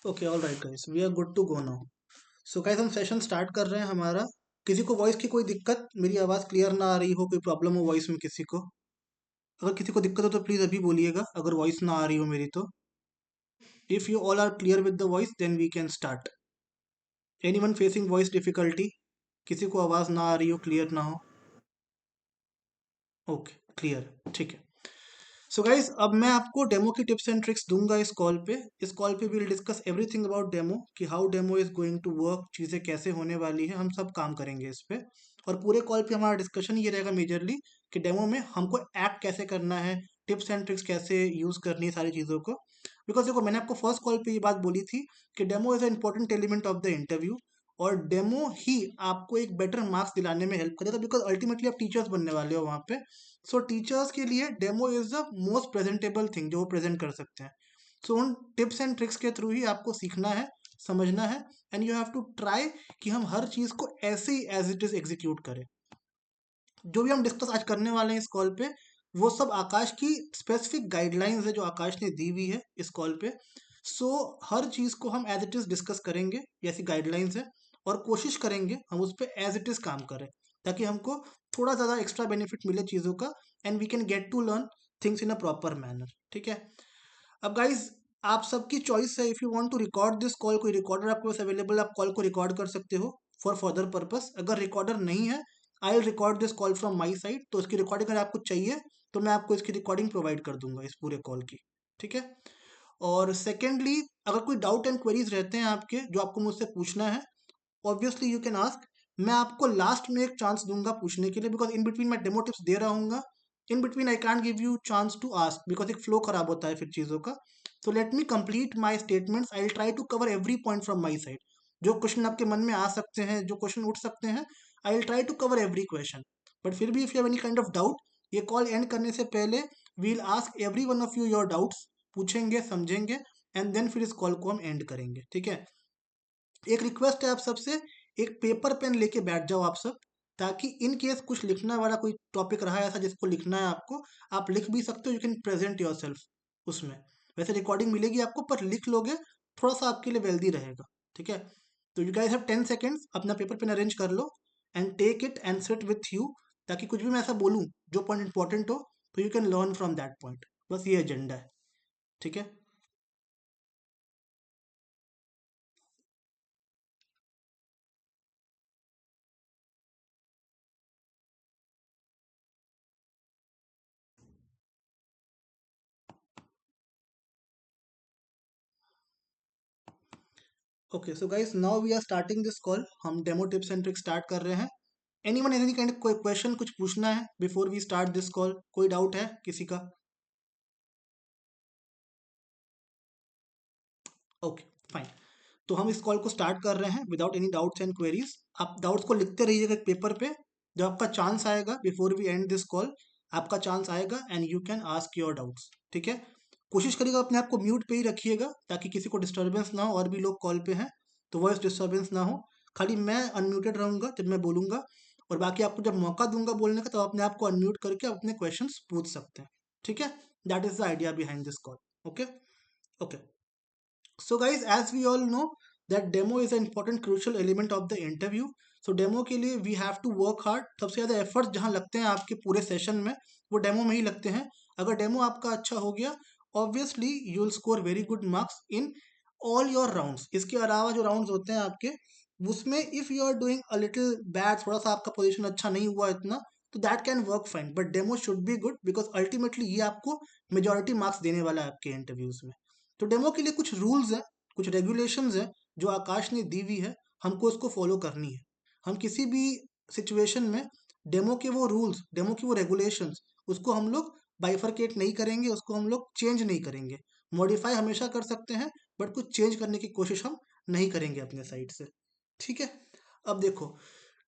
Okay all right guys, we are good to go now. So guys, हम session start कर रहे हैं हमारा। किसी को वॉइस की कोई दिक्कत, मेरी आवाज़ क्लियर ना आ रही हो, कोई प्रॉब्लम हो वॉइस में किसी को? अगर किसी को दिक्कत हो तो प्लीज़ अभी बोलिएगा, अगर वॉइस ना आ रही हो मेरी तो। If you all are clear with the voice then we can start. Anyone facing voice difficulty? किसी को आवाज़ ना आ रही हो, क्लियर ना हो? ओके, क्लियर, ठीक है। सो गाइस, अब मैं आपको डेमो की टिप्स एंड ट्रिक्स दूंगा इस कॉल पे will discuss everything about demo, कि how demo is going to work, चीज़ें कैसे होने वाली है, हम सब काम करेंगे इस पे। और पूरे कॉल पे हमारा डिस्कशन ये रहेगा मेजरली कि डेमो में हमको एक्ट कैसे करना है, टिप्स एंड ट्रिक्स कैसे यूज़ करनी है, सारी चीज़ों को। बिकॉज देखो, मैंने आपको फर्स्ट कॉल पे ये बात बोली थी कि demo is a important element of the interview, और डेमो ही आपको एक बेटर मार्क्स दिलाने में हेल्प करेगा, बिकॉज अल्टीमेटली आप टीचर्स बनने वाले हो वहाँ पे। सो टीचर्स के लिए demo is the most presentable thing जो वो प्रेजेंट कर सकते हैं। सो उन टिप्स एंड ट्रिक्स के थ्रू ही आपको सीखना है, समझना है, and you have to try कि हम हर चीज़ को ऐसे ही एज इट इज़ एग्जीक्यूट करें। जो भी हम डिस्कस आज करने वाले हैं इस कॉल पे, वो सब आकाश की स्पेसिफिक गाइडलाइंस है जो आकाश ने दी हुई है इस कॉल पे। सो हर चीज़ को हम एज इट इज़ डिस्कस करेंगे, ये ऐसी गाइडलाइंस है, और कोशिश करेंगे हम उस पर एज इट इज़ काम करें, ताकि हमको थोड़ा ज़्यादा एक्स्ट्रा बेनिफिट मिले चीज़ों का, and we can get to learn things in a proper manner, ठीक है। अब गाइज, आप सबकी चॉइस है, if you want to record this call, कोई रिकॉर्डर आपके पास अवेलेबल, आप कॉल को रिकॉर्ड कर सकते हो फॉर फर्दर पर्पस। अगर रिकॉर्डर नहीं है, I will record this call from my side, तो इसकी रिकॉर्डिंग अगर आपको चाहिए तो मैं आपको इसकी रिकॉर्डिंग प्रोवाइड कर दूंगा इस पूरे कॉल की, ठीक है। और सेकेंडली, अगर कोई डाउट एंड क्वेरीज रहते हैं आपके जो आपको मुझसे पूछना है, ऑब्वियसली यू कैन आस्क। मैं आपको लास्ट में एक चांस दूंगा पूछने के लिए, बिकॉज इन बिटवीन मैं डेमो टिप्स दे रहा हूँ, in between I can't give you chance to ask, because एक फ्लो खराब होता है फिर चीज़ों का। So let me complete my statements, I will try to cover every point from my side. जो क्वेश्चन आपके मन में आ सकते हैं, जो क्वेश्चन उठ सकते हैं, I will try to cover every question. But फिर भी if you have any kind of doubt, ये कॉल एंड करने से पहले we'll ask every one of you your doubts, पूछेंगे, समझेंगे, एंड देन फिर इस कॉल को हम एंड करेंगे, ठीक है। एक रिक्वेस्ट है आप सबसे, एक पेपर पेन लेके बैठ जाओ आप सब, ताकि इन केस कुछ लिखना वाला कोई टॉपिक रहा है ऐसा जिसको लिखना है आपको, आप लिख भी सकते हो, you can present your self उसमें। वैसे रिकॉर्डिंग मिलेगी आपको, पर लिख लोगे थोड़ा सा आपके लिए वेल्दी रहेगा, ठीक है। तो यू गाइस हैव 10 सेकेंड्स, अपना पेपर पेन अरेंज कर लो and take it and sit with you, ताकि कुछ भी मैं ऐसा बोलूँ जो पॉइंट इंपॉर्टेंट हो, तो you can learn from that point. बस ये एजेंडा है, ठीक है। Okay, so guys, now we are starting this call, हम demo tips and tricks start कर रहे हैं। एनीवन एनी काइंड कोई क्वेश्चन, कुछ पूछना है before we start this call? कोई डाउट है किसी का? Okay, fine. तो हम इस कॉल को स्टार्ट कर रहे हैं without any doubts and queries. आप डाउट्स को लिखते रहिएगा एक पेपर पे। जब आपका चांस आएगा before we end this call, आपका चांस आएगा and you can ask your doubts, ठीक है। कोशिश करिएगा अपने आप को म्यूट पे ही रखिएगा, ताकि किसी को डिस्टर्बेंस ना हो, और भी लोग कॉल पे हैं तो वॉइस डिस्टर्बेंस ना हो। खाली मैं अनम्यूटेड रहूंगा जब मैं बोलूंगा, और बाकी आपको जब मौका दूंगा बोलने का, तब अपने आप को अनम्यूट करके आप अपने क्वेश्चंस पूछ सकते हैं, ठीक है। That is the idea behind this call. Okay, okay. So guys, as we all know that demo is an important crucial element of the interview. So demo के लिए we have to work hard. सबसे ज़्यादा effort जहाँ लगते हैं आपके पूरे session में, वो डेमो में ही लगते हैं। अगर डेमो आपका अच्छा हो गया, obviously you will score very good marks in all your rounds. इसके अलावा जो राउंड्स होते हैं आपके, उसमें if you are doing a little bad, थोड़ा सा आपका पोजीशन अच्छा नहीं हुआ इतना, तो that can work fine, but demo should be good, because ultimately ये आपको मेजोरिटी मार्क्स देने वाला है आपके इंटरव्यूज में। तो डेमो के लिए कुछ रूल्स हैं, कुछ रेगुलेशंस हैं जो आकाश ने दी हुई है, हमको उसको फॉलो करनी है। हम किसी भी सिचुएशन में डेमो के वो रूल्स, डेमो की वो रेगुलेशंस, उसको हम लोग बाइफरकेट नहीं करेंगे, उसको हम लोग चेंज नहीं करेंगे। मॉडिफाई हमेशा कर सकते हैं, बट कुछ चेंज करने की कोशिश हम नहीं करेंगे अपने साइड से, ठीक है। अब देखो,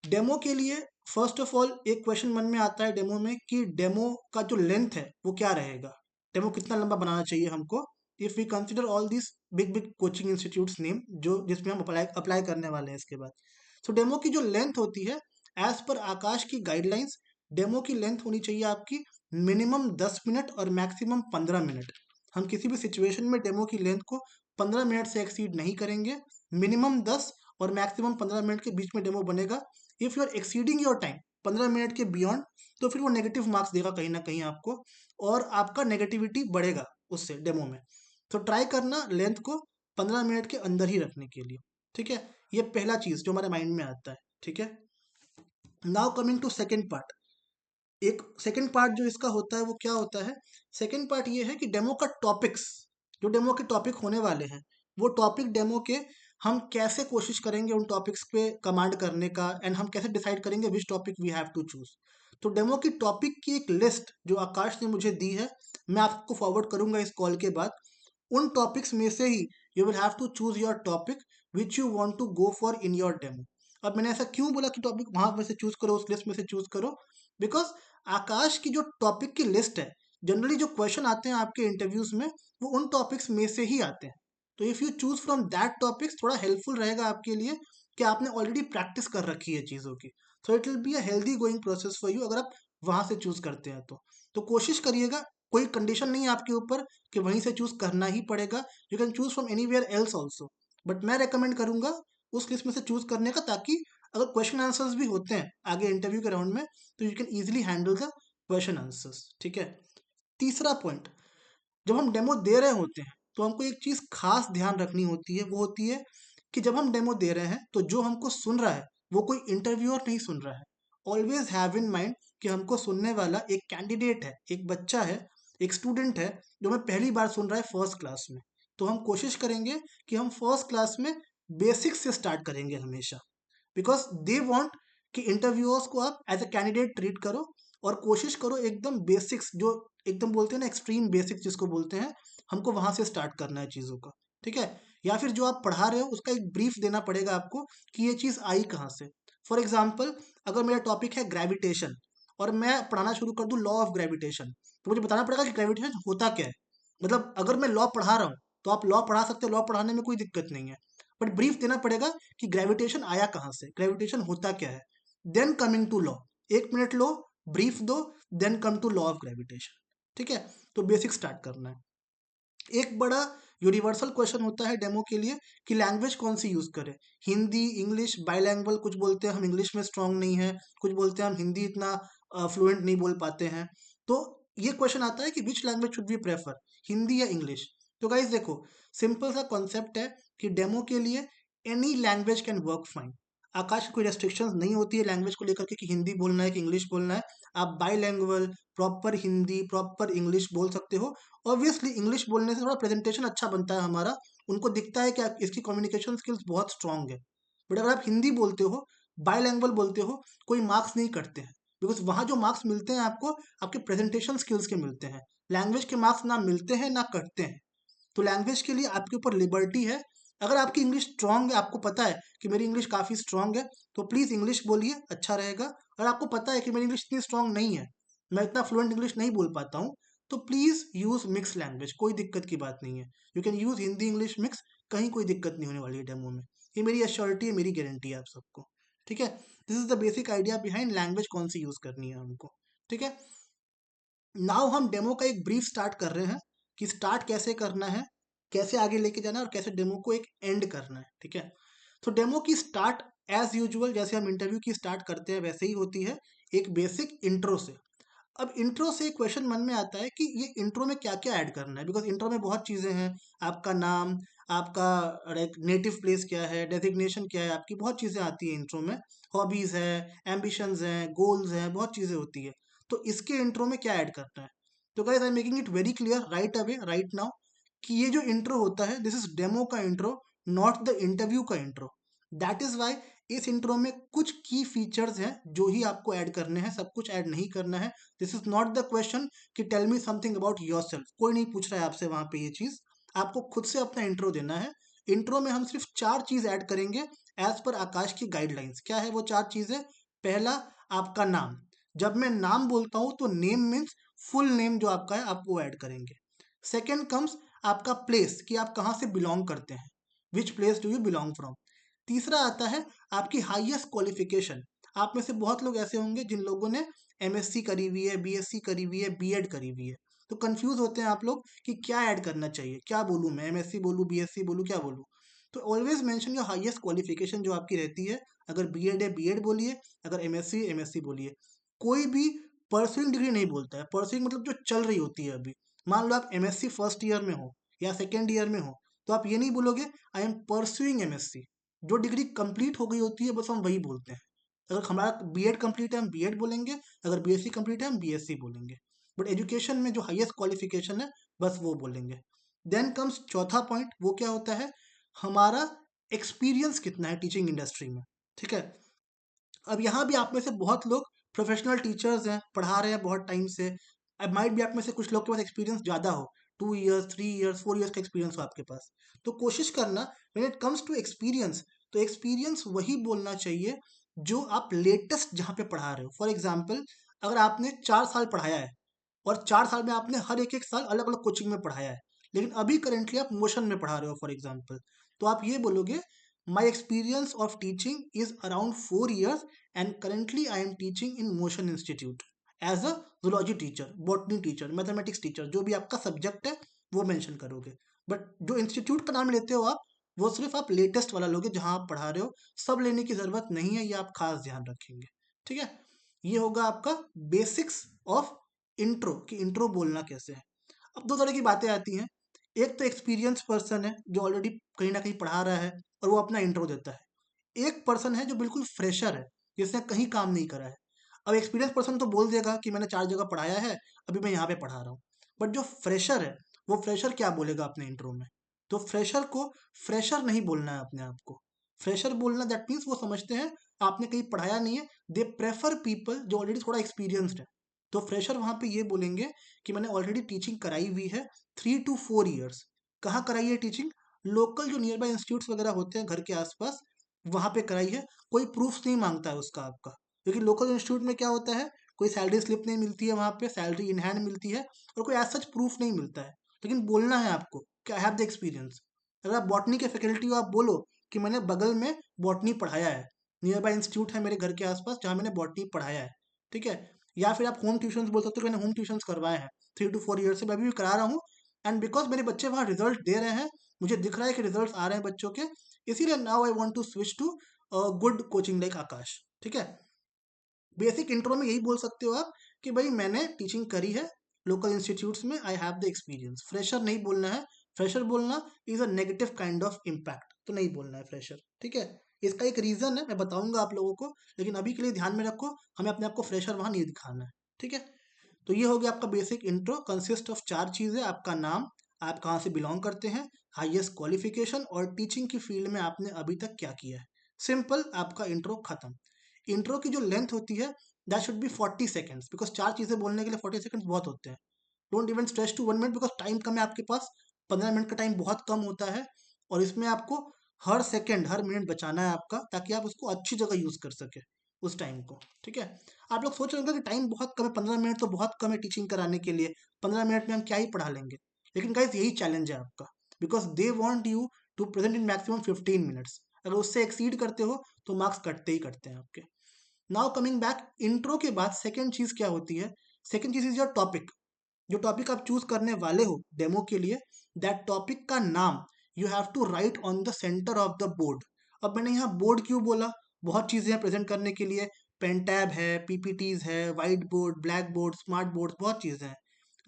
डेमो के लिए फर्स्ट ऑफ ऑल एक क्वेश्चन मन में आता है डेमो में, कि डेमो का जो लेंथ है वो क्या रहेगा, डेमो कितना लंबा बनाना चाहिए हमको, if we consider all this big big coaching institutes name जो जिसमें हम अप्लाई अप्लाई करने वाले हैं इसके बाद। सो डेमो की जो लेंथ होती है, एज पर आकाश की गाइडलाइंस, डेमो की लेंथ होनी चाहिए आपकी मिनिमम 10 मिनट और मैक्सिमम 15 मिनट। हम किसी भी सिचुएशन में डेमो की लेंथ को 15 मिनट से एक्सीड नहीं करेंगे, मिनिमम 10 और मैक्सिमम 15 मिनट के बीच में डेमो बनेगा। If you are exceeding your time 15 minute के बियॉन्ड, तो फिर वो नेगेटिव मार्क्स देगा कहीं ना कहीं आपको, और आपका नेगेटिविटी बढ़ेगा उससे डेमो में। तो ट्राई करना लेंथ को 15 मिनट के अंदर ही रखने के लिए, ठीक है। ये पहला चीज़ जो हमारे माइंड में आता है, ठीक है। Now coming to second part. एक सेकंड पार्ट जो इसका होता है वो क्या होता है, सेकंड पार्ट ये है कि डेमो का टॉपिक्स, जो डेमो के टॉपिक होने वाले हैं, वो टॉपिक डेमो के हम कैसे कोशिश करेंगे उन टॉपिक्स पे कमांड करने का, एंड हम कैसे डिसाइड करेंगे which topic we have to choose. तो डेमो की टॉपिक की एक लिस्ट जो आकाश ने मुझे दी है, मैं आपको फॉरवर्ड करूंगा इस कॉल के बाद। उन टॉपिक्स में से ही you will have to choose your topic which you want to go for in your demo. अब मैंने ऐसा क्यों बोला कि टॉपिक वहां में से चूज करो, उस लिस्ट में से चूज करो, बिकॉज आकाश की जो टॉपिक की लिस्ट है, जनरली जो क्वेश्चन आते हैं आपके इंटरव्यूज में, वो उन टॉपिक्स में से ही आते हैं। तो if you choose from that topics, थोड़ा हेल्पफुल रहेगा आपके लिए कि आपने ऑलरेडी प्रैक्टिस कर रखी है चीज़ों की। तो it will be a healthy going process for you अगर आप वहां से चूज करते हैं तो कोशिश करिएगा, कोई कंडीशन नहीं है आपके ऊपर कि वहीं से चूज करना ही पड़ेगा, you can choose from anywhere else also, but मैं रेकमेंड करूंगा उस लिस्ट में से चूज करने का, ताकि अगर क्वेश्चन आंसर्स भी होते हैं आगे इंटरव्यू के राउंड में, तो you can easily handle the question answers, ठीक है। तीसरा पॉइंट, जब हम डेमो दे रहे होते हैं तो हमको एक चीज खास ध्यान रखनी होती है, वो होती है कि जब हम डेमो दे रहे हैं तो जो हमको सुन रहा है वो कोई इंटरव्यूअर नहीं सुन रहा है। ऑलवेज हैव इन माइंड कि हमको सुनने वाला एक कैंडिडेट है, एक बच्चा है, एक स्टूडेंट है, जो हमें पहली बार सुन रहा है फर्स्ट क्लास में। तो हम कोशिश करेंगे कि हम फर्स्ट क्लास में बेसिक से स्टार्ट करेंगे हमेशा, बिकॉज दे वॉन्ट कि इंटरव्यूअर्स को आप एज अ कैंडिडेट ट्रीट करो, और कोशिश करो एकदम बेसिक्स, जो एकदम बोलते हैं ना एक्सट्रीम बेसिक्स जिसको बोलते हैं, हमको वहां से स्टार्ट करना है चीज़ों का, ठीक है। या फिर जो आप पढ़ा रहे हो उसका एक ब्रीफ देना पड़ेगा आपको कि ये चीज़ आई कहाँ से। फॉर एग्जाम्पल, अगर मेरा टॉपिक है ग्रेविटेशन और मैं पढ़ाना शुरू कर दूं लॉ ऑफ ग्रेविटेशन, तो मुझे बताना पड़ेगा कि ग्रेविटेशन होता क्या है। मतलब अगर मैं लॉ पढ़ा रहा हूँ तो आप लॉ पढ़ा सकते हो, लॉ पढ़ाने में कोई दिक्कत नहीं है, बट ब्रीफ देना पड़ेगा कि ग्रेविटेशन आया कहाँ से, ग्रेविटेशन होता क्या है। Then coming to law, 1 minute लो, ब्रीफ दो, then come to law of gravitation, ठीक है। तो बेसिक स्टार्ट करना है। एक बड़ा यूनिवर्सल क्वेश्चन होता है डेमो के लिए कि लैंग्वेज कौन सी यूज करें, हिंदी, इंग्लिश, बाइलैंग्वेज। कुछ बोलते हैं हम इंग्लिश में स्ट्रांग नहीं है, कुछ बोलते हैं हम हिंदी इतना फ्लुएंट नहीं बोल पाते हैं। तो ये क्वेश्चन आता है कि which language should we prefer, Hindi या इंग्लिश। तो गाइज देखो, सिंपल सा कॉन्सेप्ट है कि डेमो के लिए any language can work fine. Aakash की कोई रेस्ट्रिक्शंस नहीं होती है लैंग्वेज को लेकर के कि हिंदी बोलना है कि इंग्लिश बोलना है। आप बाईलैंग्वेज, प्रॉपर हिंदी, प्रॉपर इंग्लिश बोल सकते हो। ऑब्वियसली इंग्लिश बोलने से थोड़ा प्रेजेंटेशन अच्छा बनता है हमारा, उनको दिखता है कि इसकी कम्युनिकेशन स्किल्स बहुत स्ट्रांग है। बट अगर आप हिंदी बोलते हो, बाईलैंग्वेज बोलते हो, कोई मार्क्स नहीं करते हैं, बिकॉज वहाँ जो मार्क्स मिलते हैं आपको आपके प्रेजेंटेशन स्किल्स के मिलते हैं। लैंग्वेज के मार्क्स ना मिलते हैं ना कटते हैं। तो लैंग्वेज के लिए आपके ऊपर लिबर्टी है। अगर आपकी इंग्लिश स्ट्रांग है, आपको पता है कि मेरी इंग्लिश काफ़ी स्ट्रांग है, तो प्लीज़ इंग्लिश बोलिए, अच्छा रहेगा। अगर आपको पता है कि मेरी इंग्लिश इतनी स्ट्रांग नहीं है, मैं इतना फ्लुएंट इंग्लिश नहीं बोल पाता हूँ, तो प्लीज़ यूज़ मिक्स लैंग्वेज, कोई दिक्कत की बात नहीं है। You can use Hindi English mix, कहीं कोई दिक्कत नहीं होने वाली है डेमो में। ये मेरी एश्योरिटी है, मेरी गारंटी है आप सबको, ठीक है। This is the basic idea behind language कौन सी यूज़ करनी है हमको, ठीक है। नाउ हम डेमो का एक ब्रीफ स्टार्ट कर रहे हैं कि स्टार्ट कैसे करना है, कैसे आगे लेके जाना है, और कैसे डेमो को एक एंड करना है, ठीक है। तो डेमो की स्टार्ट एज यूजुअल जैसे हम इंटरव्यू की स्टार्ट करते हैं वैसे ही होती है, एक बेसिक इंट्रो से। अब इंट्रो से क्वेश्चन मन में आता है कि ये इंट्रो में क्या क्या ऐड करना है, बिकॉज इंट्रो में बहुत चीज़ें हैं। आपका नाम, आपका नेटिव प्लेस क्या है, डेजिग्नेशन क्या है आपकी, बहुत चीज़ें आती है इंट्रो में। हॉबीज़ है, एम्बिशंस हैं, गोल्स हैं, बहुत चीज़ें होती है। तो इसके इंट्रो में क्या ऐड करना है। तो guys I am making it very clear right away right now कि ये जो इंट्रो होता है दिस इज डेमो का इंट्रो, नॉट द इंटरव्यू का इंट्रो। दैट इज वाई इस इंट्रो में कुछ की फीचर्स हैं जो ही आपको ऐड करने हैं, सब कुछ ऐड नहीं करना है। This is not the question कि tell me something about yourself, कोई नहीं पूछ रहा है आपसे वहां पे ये चीज। आपको खुद से अपना इंट्रो देना है। इंट्रो में हम सिर्फ 4 चीज ऐड करेंगे एज पर आकाश की गाइडलाइंस। क्या है वो 4 चीजें? पहला, आपका नाम। जब मैं नाम बोलता हूं तो नेम मीन्स फुल नेम जो आपका है आप वो ऐड करेंगे। सेकेंड कम्स आपका प्लेस, कि आप कहाँ से बिलोंग करते हैं, which place do you belong from. तीसरा आता है आपकी हाईएस्ट क्वालिफिकेशन। आप में से बहुत लोग ऐसे होंगे जिन लोगों ने एमएससी करी हुई है, बीएससी करी हुई है, बीएड करी हुई है, तो कंफ्यूज होते हैं आप लोग कि क्या ऐड करना चाहिए, क्या बोलूँ मैं, एमएससी बोलूँ, बीएससी बोलूँ, क्या बोलूँ। तो always mention your highest qualification जो आपकी रहती है। अगर बीएड है बीएड बोलिए, अगर एमएससी है एमएससी बोलिए। कोई भी परस्यूइंग डिग्री नहीं बोलता है। परस्यूइंग मतलब जो चल रही होती है अभी। मान लो आप एमएससी फर्स्ट ईयर में हो या सेकेंड ईयर में हो, तो आप ये नहीं बोलोगे आई एम परस्यूइंग एमएससी। जो डिग्री कंप्लीट हो गई होती है बस हम वही बोलते हैं। अगर हमारा बीएड कंप्लीट है हम बीएड बोलेंगे, अगर बीएससी कंप्लीट है हम बीएससी बोलेंगे। बट एजुकेशन में जो हाईएस्ट क्वालिफिकेशन है बस वो बोलेंगे। देन कम्स चौथा पॉइंट, वो क्या होता है, हमारा एक्सपीरियंस कितना है टीचिंग इंडस्ट्री में। ठीक है, अब यहाँ भी आप में से बहुत लोग प्रोफेशनल टीचर्स हैं, पढ़ा रहे हैं बहुत टाइम से। अब माइट भी आप में से कुछ लोग के पास एक्सपीरियंस ज़्यादा हो, 2 ईयर्स 3 ईयर्स 4 ईयर्स का एक्सपीरियंस हो आपके पास। तो कोशिश करना when it comes to experience, तो एक्सपीरियंस वही बोलना चाहिए जो आप लेटेस्ट जहाँ पे पढ़ा रहे हो। फॉर एग्जाम्पल, अगर आपने 4 साल पढ़ाया है और 4 साल में आपने हर एक एक साल अलग अलग कोचिंग में पढ़ाया है, लेकिन अभी करेंटली आप मोशन में पढ़ा रहे हो फॉर एग्जाम्पल, तो आप ये बोलोगे my experience of teaching is around 4 years and currently I am teaching in Motion institute as a zoology teacher, botany teacher, mathematics teacher, जो भी आपका सब्जेक्ट है वो मेंशन करोगे। बट जो इंस्टीट्यूट का नाम लेते हो आप, वो सिर्फ आप लेटेस्ट वाला लोगे जहां आप पढ़ा रहे हो। सब लेने की जरूरत नहीं है, ये आप खास ध्यान रखेंगे। ठीक है, ये होगा आपका बेसिक्स ऑफ इंट्रो, कि इंट्रो बोलना कैसे है। अब दो तरह की बातें आती हैं। एक तो एक्सपीरियंस पर्सन है जो ऑलरेडी कहीं ना कहीं पढ़ा रहा है और वो अपना इंट्रो देता है। एक पर्सन है जो बिल्कुल फ्रेशर है, जिसने कहीं काम नहीं करा है। अब एक्सपीरियंस पर्सन तो बोल देगा कि मैंने 4 जगह पढ़ाया है, अभी मैं यहाँ पे पढ़ा रहा हूँ। बट जो फ्रेशर है, वो फ्रेशर क्या बोलेगा अपने इंट्रो में? तो फ्रेशर को फ्रेशर नहीं बोलना है अपने आप को। फ्रेशर बोलना दैट मीन्स वो समझते हैं आपने कहीं पढ़ाया नहीं है। दे प्रेफर पीपल जो ऑलरेडी थोड़ा एक्सपीरियंस्ड है। तो फ्रेशर वहां पे ये बोलेंगे कि मैंने ऑलरेडी टीचिंग कराई हुई है 3 to 4 ईयर्स। कहाँ कराई है टीचिंग? लोकल जो नियर बाय इंस्टीट्यूट्स वगैरह होते हैं घर के आसपास, वहां पे कराई है। कोई प्रूफ नहीं मांगता है उसका आपका, क्योंकि लोकल इंस्टीट्यूट में क्या होता है, कोई सैलरी स्लिप नहीं मिलती है, वहां पे सैलरी इन हैंड मिलती है और कोई एज सच प्रूफ नहीं मिलता है। लेकिन बोलना है आपको कि आई हैव द एक्सपीरियंस। अगर आप बॉटनी के फैकल्टी हो, आप बोलो कि मैंने बगल में बॉटनी पढ़ाया है, नियर बाय इंस्टीट्यूट है मेरे घर के आसपास जहाँ मैंने बॉटनी पढ़ाया है। ठीक है, या फिर आप होम ट्यूशन बोल सकते हो, मैंने होम ट्यूशन करवाए हैं 3 to 4 ईयर से, मैं अभी भी करा रहा हूँ। एंड बिकॉज मेरे बच्चे वहाँ रिजल्ट दे रहे हैं, मुझे दिख रहा है कि रिजल्ट आ रहे हैं बच्चों के, इसीलिए now I want to switch to good coaching like Aakash. ठीक है, बेसिक इंट्रो में यही बोल सकते हो आप कि भाई मैंने टीचिंग करी है लोकल इंस्टीट्यूट्स में, I have the experience. Fresher नहीं बोलना है। फ्रेशर बोलना is a negative kind of impact, तो नहीं बोलना है फ्रेशर। ठीक है, इसका एक रीजन है, मैं बताऊंगा आप लोगों को, लेकिन अभी के लिए ध्यान में रखो, हमें अपने आप को फ्रेशर वहां नहीं दिखाना है। ठीक है, तो ये हो गया आपका बेसिक इंट्रो, कंसिस्ट ऑफ 4 चीजें: आपका नाम, आप कहाँ से बिलोंग करते हैं, हाईएस्ट क्वालिफिकेशन, और टीचिंग की फील्ड में आपने अभी तक क्या किया है। सिंपल, आपका इंट्रो खत्म। इंट्रो की जो लेंथ होती है that should be 40 seconds, because 4 चीजें बोलने के लिए 40 सेकेंड्स बहुत होते हैं। Don't even stretch to 1 minute, because time कम है आपके पास। 15 मिनट का टाइम बहुत कम होता है, और इसमें आपको हर सेकेंड हर मिनट बचाना है आपका, ताकि आप उसको अच्छी जगह यूज कर सके उस टाइम को। ठीक है, आप लोग सोच रहे होंगे कि टाइम बहुत कम है, 15 मिनट तो बहुत कम है टीचिंग कराने के लिए, 15 मिनट में हम क्या ही पढ़ा लेंगे। लेकिन गाइस यही चैलेंज है आपका, because they want you to present in maximum 15 minutes. अगर उससे एक्सीड करते हो तो मार्क्स कटते ही कटते हैं आपके। नाउ कमिंग बैक, इंट्रो के बाद सेकेंड चीज क्या होती है? सेकेंड चीज इज योर टॉपिक। जो टॉपिक आप चूज करने वाले हो डेमो के लिए, दैट टॉपिक का नाम you have to write on the centre of the board. अब मैंने यहाँ बोर्ड क्यों बोला? बहुत चीजें हैं प्रेजेंट करने के लिए, पेन टैब है, पीपीटीज है, white board, black board, smart board, बहुत चीजें हैं।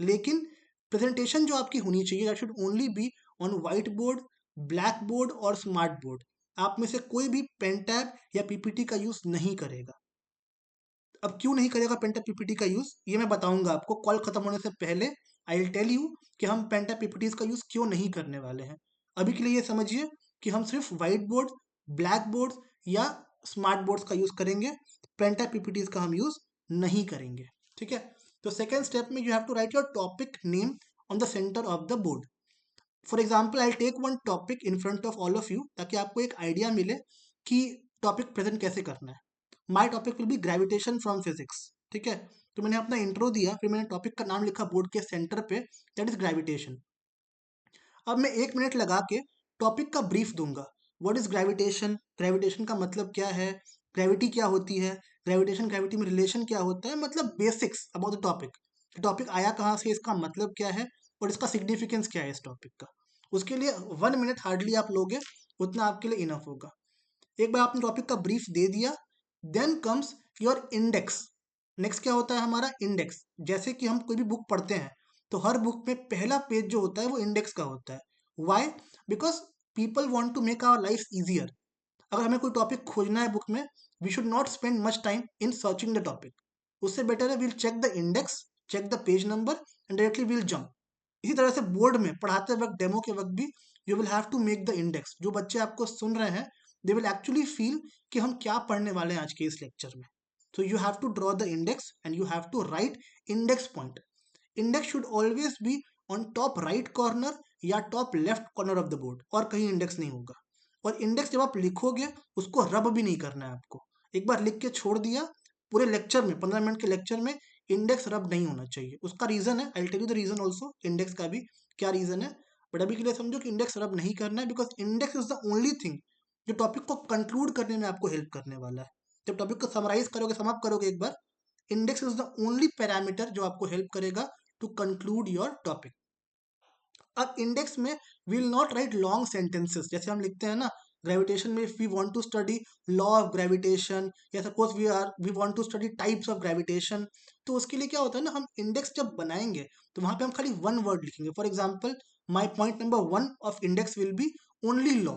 लेकिन प्रेजेंटेशन जो आपकी होनी चाहिए that should only be on white board, black board और स्मार्ट बोर्ड। आप में से कोई भी पेन टैब या पीपीटी का यूज नहीं करेगा। अब क्यों नहीं करेगा पेंटा पीपीटी का यूज, ये मैं बताऊंगा आपको कॉल खत्म होने से पहले। आई विल टेल यू कि हम पेंटा पीपीटीज का यूज क्यों नहीं करने वाले हैं। अभी के लिए ये समझिए कि हम सिर्फ व्हाइट बोर्ड, ब्लैक बोर्ड या स्मार्ट बोर्ड्स का यूज करेंगे, पेंटा पीपीटीज का हम यूज नहीं करेंगे। ठीक है, तो सेकेंड स्टेप में you have to write your topic name on the centre of the board. For example I take one topic in front of all of you, ताकि आपको एक आइडिया मिले कि टॉपिक प्रेजेंट कैसे करना है। My topic will be gravitation from physics. ठीक है, तो मैंने अपना इंट्रो दिया, फिर मैंने टॉपिक का नाम लिखा बोर्ड के सेंटर पे, दैट इज ग्रेविटेशन। अब मैं 1 मिनट लगा के टॉपिक का ब्रीफ दूंगा। व्हाट इज ग्रेविटेशन, ग्रेविटेशन का मतलब क्या है, ग्रेविटी क्या होती है, ग्रेविटेशन ग्रेविटी में रिलेशन क्या होता है, मतलब basics about the topic. Topic आया कहाँ से, इसका मतलब क्या है और इसका सिग्निफिकेंस क्या है इस टॉपिक का। उसके लिए 1 मिनट हार्डली आप लोगे, उतना आपके लिए इनफ होगा। एक बार आपने टॉपिक का ब्रीफ दे दिया, then comes your index. Next क्या होता है हमारा इंडेक्स। जैसे कि हम कोई भी बुक पढ़ते हैं तो हर बुक में पहला पेज जो होता है वो इंडेक्स का होता है। Why? Because people want to make our life easier. अगर हमें कोई टॉपिक खोजना है बुक में, we should not spend much time in searching the topic. उससे बेटर है we'll check the index, check the page number and directly we'll jump. इसी तरह से बोर्ड में पढ़ाते वक्त, डेमो के वक्त भी you will have to make the index. जो बच्चे आपको सुन रहे हैं दे विल एक्चुअली फील कि हम क्या पढ़ने वाले हैं आज के इस लेक्चर में। So you have to draw the index and you have to write index point. Index should always be on top right corner या top left corner of the board, और कहीं इंडेक्स नहीं होगा। और इंडेक्स जब आप लिखोगे उसको रब भी नहीं करना है आपको। एक बार लिख के छोड़ दिया, पूरे लेक्चर में 15 मिनट के लेक्चर में इंडेक्स रब नहीं होना चाहिए। उसका रीजन है, I tell you the reason also, index का भी क्या रीजन है। बट अभी के लिए समझो कि इंडेक्स रब नहीं करना है, because index is the only thing जो टॉपिक को कंक्लूड करने में आपको हेल्प करने वाला है। जब टॉपिक को समराइज करोगे, समाप्त करोगे एक बार, index is the only parameter जो आपको हेल्प करेगा टू कंक्लूड योर टॉपिक। अब इंडेक्स में we will not write long sentences. जैसे हम लिखते हैं ना ग्रेविटेशन में, if we want to study law of gravitation, या suppose we want to study types of gravitation, तो उसके लिए क्या होता है ना, हम इंडेक्स जब बनाएंगे तो वहां पे हम खाली वन वर्ड लिखेंगे। For example, my point number 1 of index will be only law.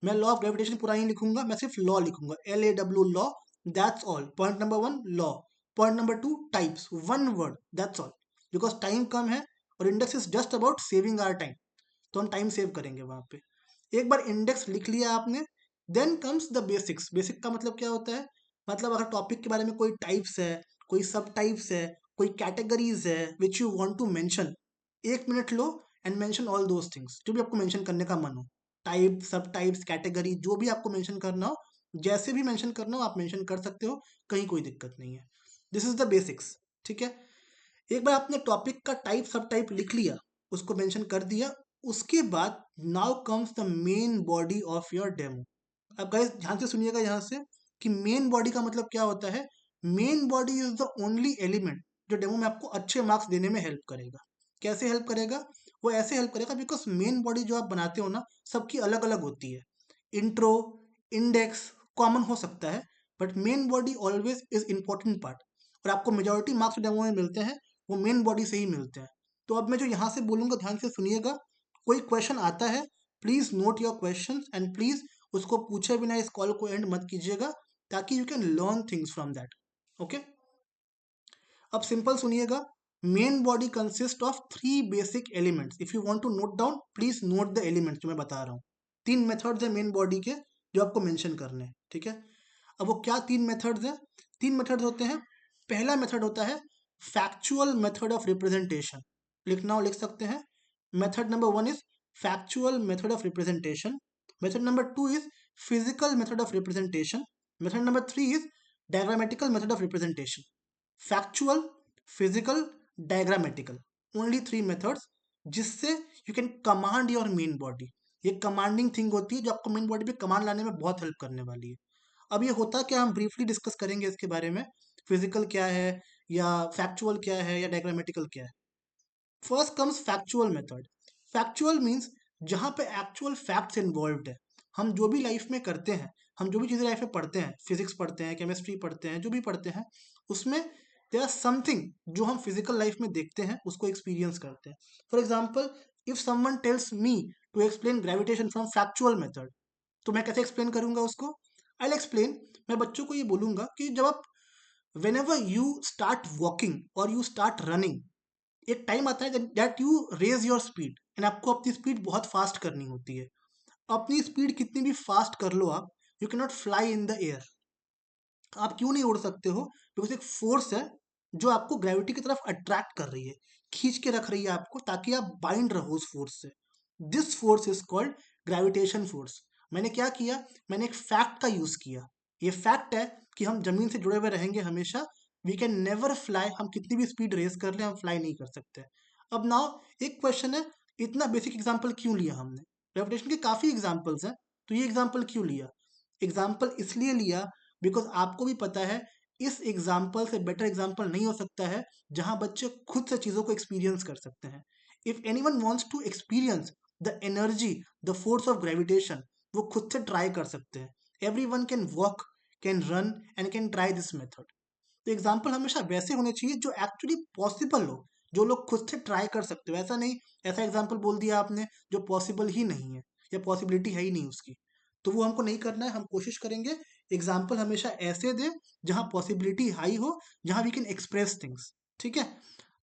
मैं लॉ ऑफ ग्रेविटेशन पूरा नहीं लिखूंगा, मैं सिर्फ लॉ लिखूंगा, LAW law, that's all. Point number 1 law, point number 2 types, one word, that's all. Because time कम है और index is just about saving our time, तो हम टाइम सेव करेंगे वहां पे। एक बार इंडेक्स लिख लिया आपने, then comes the basics. Basic का मतलब क्या होता है, मतलब अगर टॉपिक के बारे में कोई टाइप्स है, कोई सब टाइप्स है, कोई कैटेगरीज है which you want to mention, 1 minute लो and mention all those things जो भी आपको मेंशन करने का मन हो। टाइप, सब टाइप्स, कैटेगरी, जो भी आपको मेंशन करना हो, जैसे भी मेंशन करना हो आप मेंशन कर सकते हो, कहीं कोई दिक्कत नहीं है। दिस इज द बेसिक्स, ठीक है। एक बार आपने टॉपिक का टाइप, सब टाइप लिख लिया, उसको मेंशन कर दिया, उसके बाद now comes the main body of your demo. अब गाइस ध्यान से सुनिएगा यहाँ से कि मेन बॉडी का मतलब क्या होता है। Main body is the only element जो डेमो में आपको अच्छे मार्क्स देने में हेल्प करेगा। कैसे हेल्प करेगा? वो ऐसे हेल्प करेगा बिकॉज मेन बॉडी जो आप बनाते हो ना, सबकी अलग अलग होती है। इंट्रो, इंडेक्स कॉमन हो सकता है, but main body always is important part. और आपको मेजोरिटी मार्क्स डेमो में मिलते हैं वो मेन बॉडी से ही मिलते हैं। तो अब मैं जो यहाँ से बोलूंगा ध्यान से सुनिएगा। कोई क्वेश्चन आता है, please not your question and please उसको पूछे बिना इस कॉल को एंड मत कीजिएगा, ताकि you can learn things from that. Okay, अब सिंपल सुनिएगा। Main body consist of 3 basic elements. If you want to note down, please note the elements जो मैं बता रहा हूँ। 3 मेथड्स है मेन बॉडी के जो आपको मेंशन करने हैं, ठीक है। अब वो क्या 3 मेथड्स हैं? 3 मेथड्स होते हैं। पहला मेथड होता है फैक्चुअल मेथड ऑफ रिप्रेजेंटेशन। लिखना हो लिख सकते हैं। Method number 1 is factual method of representation. Method number 2 is physical method of representation. Method number 3 is diagrammatical method of representation. Factual, physical, diagrammatical, only 3 methods जिससे you can command your main body. ये commanding thing होती है जो आपको main body पे command लाने में बहुत हेल्प करने वाली है। अब ये होता क्या, हम ब्रीफली डिस्कस करेंगे इसके बारे में। फिजिकल क्या है, या फैक्चुअल क्या है, या डायग्रामेटिकल क्या है। First comes factual method. Factual means जहाँ पे एक्चुअल फैक्ट्स इन्वॉल्व्ड है। हम जो भी लाइफ में करते हैं, हम जो भी चीज़ें लाइफ में पढ़ते हैं, फिजिक्स पढ़ते हैं, केमिस्ट्री पढ़ते हैं, जो भी पढ़ते हैं, उसमें देयर आर समथिंग जो हम फिजिकल लाइफ में देखते हैं, उसको एक्सपीरियंस करते हैं। For example, if someone tells me to explain gravitation from factual method, तो मैं कैसे एक्सप्लेन करूंगा उसको? आई एक्सप्लेन, मैं बच्चों को ये बोलूंगा कि जब आप whenever you start walking और you start running, एक टाइम आता है that you raise your speed and आपको अपनी स्पीड बहुत फास्ट करनी होती है। अपनी स्पीड कितनी भी फास्ट कर लो आप, you can not fly in the air. आप क्यों नहीं उड़ सकते हो? बिकॉज एक फोर्स है जो आपको ग्रेविटी की तरफ अट्रैक्ट कर रही है, खींच के रख रही है आपको, ताकि आप बाइंड रहो उस फोर्स से। This force is called gravitation force. मैंने क्या किया, मैंने एक फैक्ट का यूज किया। ये फैक्ट है कि हम जमीन से जुड़े हुए रहेंगे हमेशा। वी कैन नेवर फ्लाई, हम कितनी भी स्पीड रेस कर ले हम फ्लाई नहीं कर सकते। अब नाउ एक क्वेश्चन है, इतना बेसिक एग्जाम्पल क्यों लिया हमने? ग्रेविटेशन के काफी एग्जाम्पल्स हैं, तो ये एग्जाम्पल क्यों लिया? एग्जाम्पल इसलिए लिया बिकॉज आपको भी पता है इस एग्जाम्पल से बेटर एग्जाम्पल नहीं हो सकता है जहां बच्चे खुद से चीज़ों को एक्सपीरियंस कर सकते हैं। If any one wants to experience the energy, the force of gravitation, वो खुद से ट्राई कर सकते हैं। Every one can walk, can run and can try this method. तो एग्जाम्पल हमेशा वैसे होने चाहिए जो एक्चुअली पॉसिबल हो, जो लोग खुद से ट्राई कर सकते हो। ऐसा नहीं ऐसा एग्जाम्पल बोल दिया आपने जो पॉसिबल ही नहीं है या पॉसिबिलिटी है ही नहीं उसकी, तो वो हमको नहीं करना है। हम कोशिश करेंगे एग्जाम्पल हमेशा ऐसे दे जहाँ पॉसिबिलिटी हाई हो, जहाँ वी कैन एक्सप्रेस थिंग्स। ठीक है,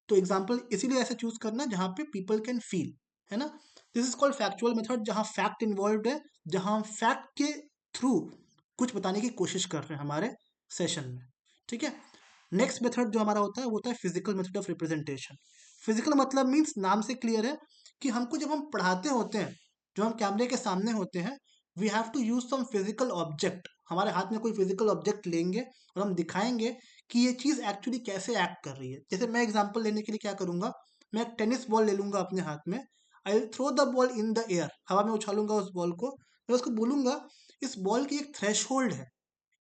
तो एग्जाम्पल इसीलिए ऐसे चूज करना जहाँ पे पीपल कैन फील, है ना। This is called factual method, जहाँ फैक्ट इन्वॉल्व है, जहाँ हम फैक्ट के थ्रू कुछ बताने की कोशिश कर रहे हैं हमारे सेशन में। ठीक है, नेक्स्ट मेथड जो हमारा होता है वो होता है physical method of representation. Physical मतलब मीन्स नाम से क्लियर है कि हमको जब हम पढ़ाते होते हैं, जो हम कैमरे के सामने होते हैं, we have to use some physical object. हमारे हाथ में कोई फिजिकल ऑब्जेक्ट लेंगे और हम दिखाएंगे कि ये चीज़ एक्चुअली कैसे एक्ट कर रही है। जैसे मैं एग्जांपल लेने के लिए क्या करूंगा, मैं एक टेनिस बॉल ले लूंगा अपने हाथ में, I will throw the ball in the air, हवा में उछालूंगा उस बॉल को। मैं उसको बोलूंगा इस बॉल की एक थ्रेश है,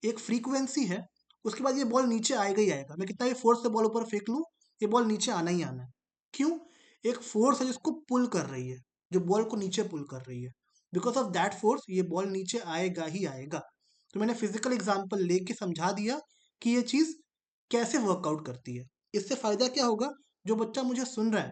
एक फ्रीक्वेंसी है, उसके बाद ये बॉल नीचे आएगा ही आएगा। मैं कितना भी फोर्स से बॉल ऊपर फेंक लूँ, ये बॉल नीचे आना ही आना है। क्यों? एक फोर्स है जिसको पुल कर रही है, जो बॉल को नीचे पुल कर रही है। बिकॉज ऑफ दैट फोर्स ये बॉल नीचे आएगा ही आएगा। तो मैंने फिजिकल एग्जाम्पल लेके समझा दिया कि ये चीज़ कैसे वर्कआउट करती है। इससे फायदा क्या होगा, जो बच्चा मुझे सुन रहा है,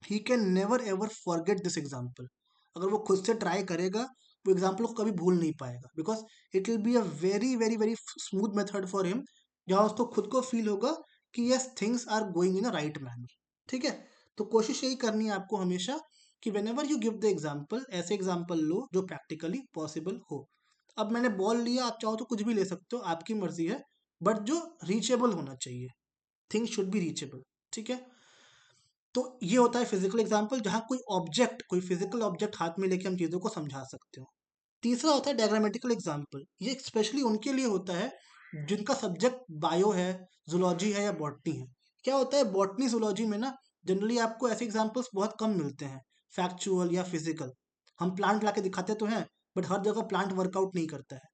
he can never ever forget this example. अगर वो खुद से ट्राई करेगा, वो एग्जाम्पल को कभी भूल नहीं पाएगा, because it will be a very very very smooth method for him, जहाँ उसको खुद को फील होगा कि yes things are going in a right manner. ठीक है, तो कोशिश यही करनी है आपको हमेशा कि when ever you give the example, ऐसे एग्जाम्पल लो जो प्रैक्टिकली पॉसिबल हो। अब मैंने बॉल लिया, आप चाहो तो कुछ भी ले सकते हो, आपकी मर्जी है, बट जो रीचेबल होना चाहिए, थिंग्स शुड बी रीचेबल। ठीक है, तो ये होता है फिजिकल एग्जाम्पल, जहाँ कोई ऑब्जेक्ट, कोई फिजिकल ऑब्जेक्ट हाथ में लेके हम चीज़ों को समझा सकते हो। तीसरा होता है डायग्रामेटिकल एग्जाम्पल। ये स्पेशली उनके लिए होता है जिनका सब्जेक्ट बायो है, जूलॉजी है या बॉटनी है। क्या होता है बॉटनी जूलॉजी में ना, जनरली आपको ऐसे एग्जाम्पल्स बहुत कम मिलते हैं, फैक्चुअल या फिजिकल। हम प्लांट ला के दिखाते तो हैं, बट हर जगह प्लांट वर्कआउट नहीं करता है।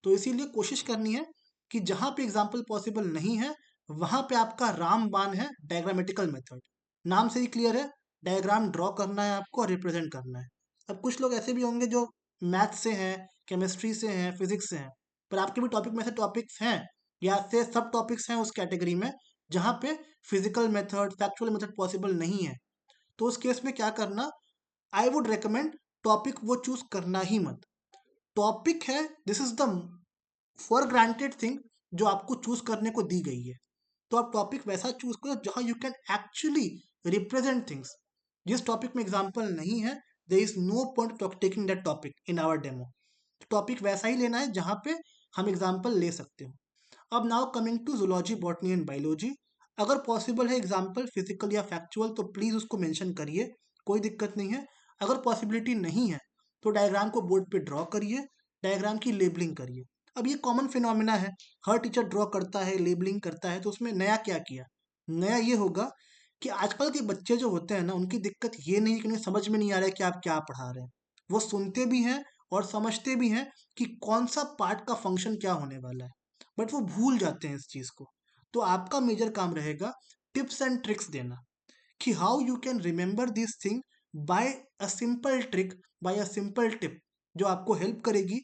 तो इसीलिए कोशिश करनी है कि जहाँ पे एग्जाम्पल पॉसिबल नहीं है, वहाँ पे आपका रामबाण है डायग्रामेटिकल मेथड। नाम से ही क्लियर है, डायग्राम ड्रॉ करना है आपको और रिप्रेजेंट करना है। अब कुछ लोग ऐसे भी होंगे जो मैथ से हैं, केमिस्ट्री से हैं, फिजिक्स से हैं, पर आपके भी टॉपिक में से टॉपिक्स हैं या से सब टॉपिक्स हैं उस कैटेगरी में जहाँ पे physical method, factual method possible नहीं है। तो उस केस में क्या करना, आई वुड रिकमेंड टॉपिक वो चूज करना ही मत। टॉपिक है, this is the for granted thing जो आपको चूज करने को दी गई है। तो आप टॉपिक वैसा चूज करो जहां you can actually represent things. जिस टॉपिक में एग्जाम्पल नहीं है, there is no point of taking that topic in our demo. Topic वैसा ही लेना है जहां पे हम एग्जाम्पल ले सकते हो। अब now coming to zoology, botany and biology. अगर पॉसिबल है एग्जाम्पल फिजिकल या फैक्चुअल तो प्लीज उसको मेंशन करिए, कोई दिक्कत नहीं है। अगर पॉसिबिलिटी नहीं है तो डायग्राम को बोर्ड पे ड्रॉ करिए, डायग्राम की लेबलिंग करिए। अब ये कॉमन फिनोमिना है, हर टीचर ड्रॉ करता है, लेबलिंग करता है, तो उसमें नया क्या किया? नया ये होगा कि आजकल के बच्चे जो होते हैं ना, उनकी दिक्कत ये नहीं है कि उन्हें समझ में नहीं आ रहा है कि आप क्या पढ़ा रहे हैं। वो सुनते भी हैं और समझते भी हैं कि कौन सा पार्ट का फंक्शन क्या होने वाला है, बट वो भूल जाते हैं इस चीज को। तो आपका मेजर काम रहेगा टिप्स एंड ट्रिक्स देना कि how you can remember this thing by a simple trick, by a simple tip, जो आपको हेल्प करेगी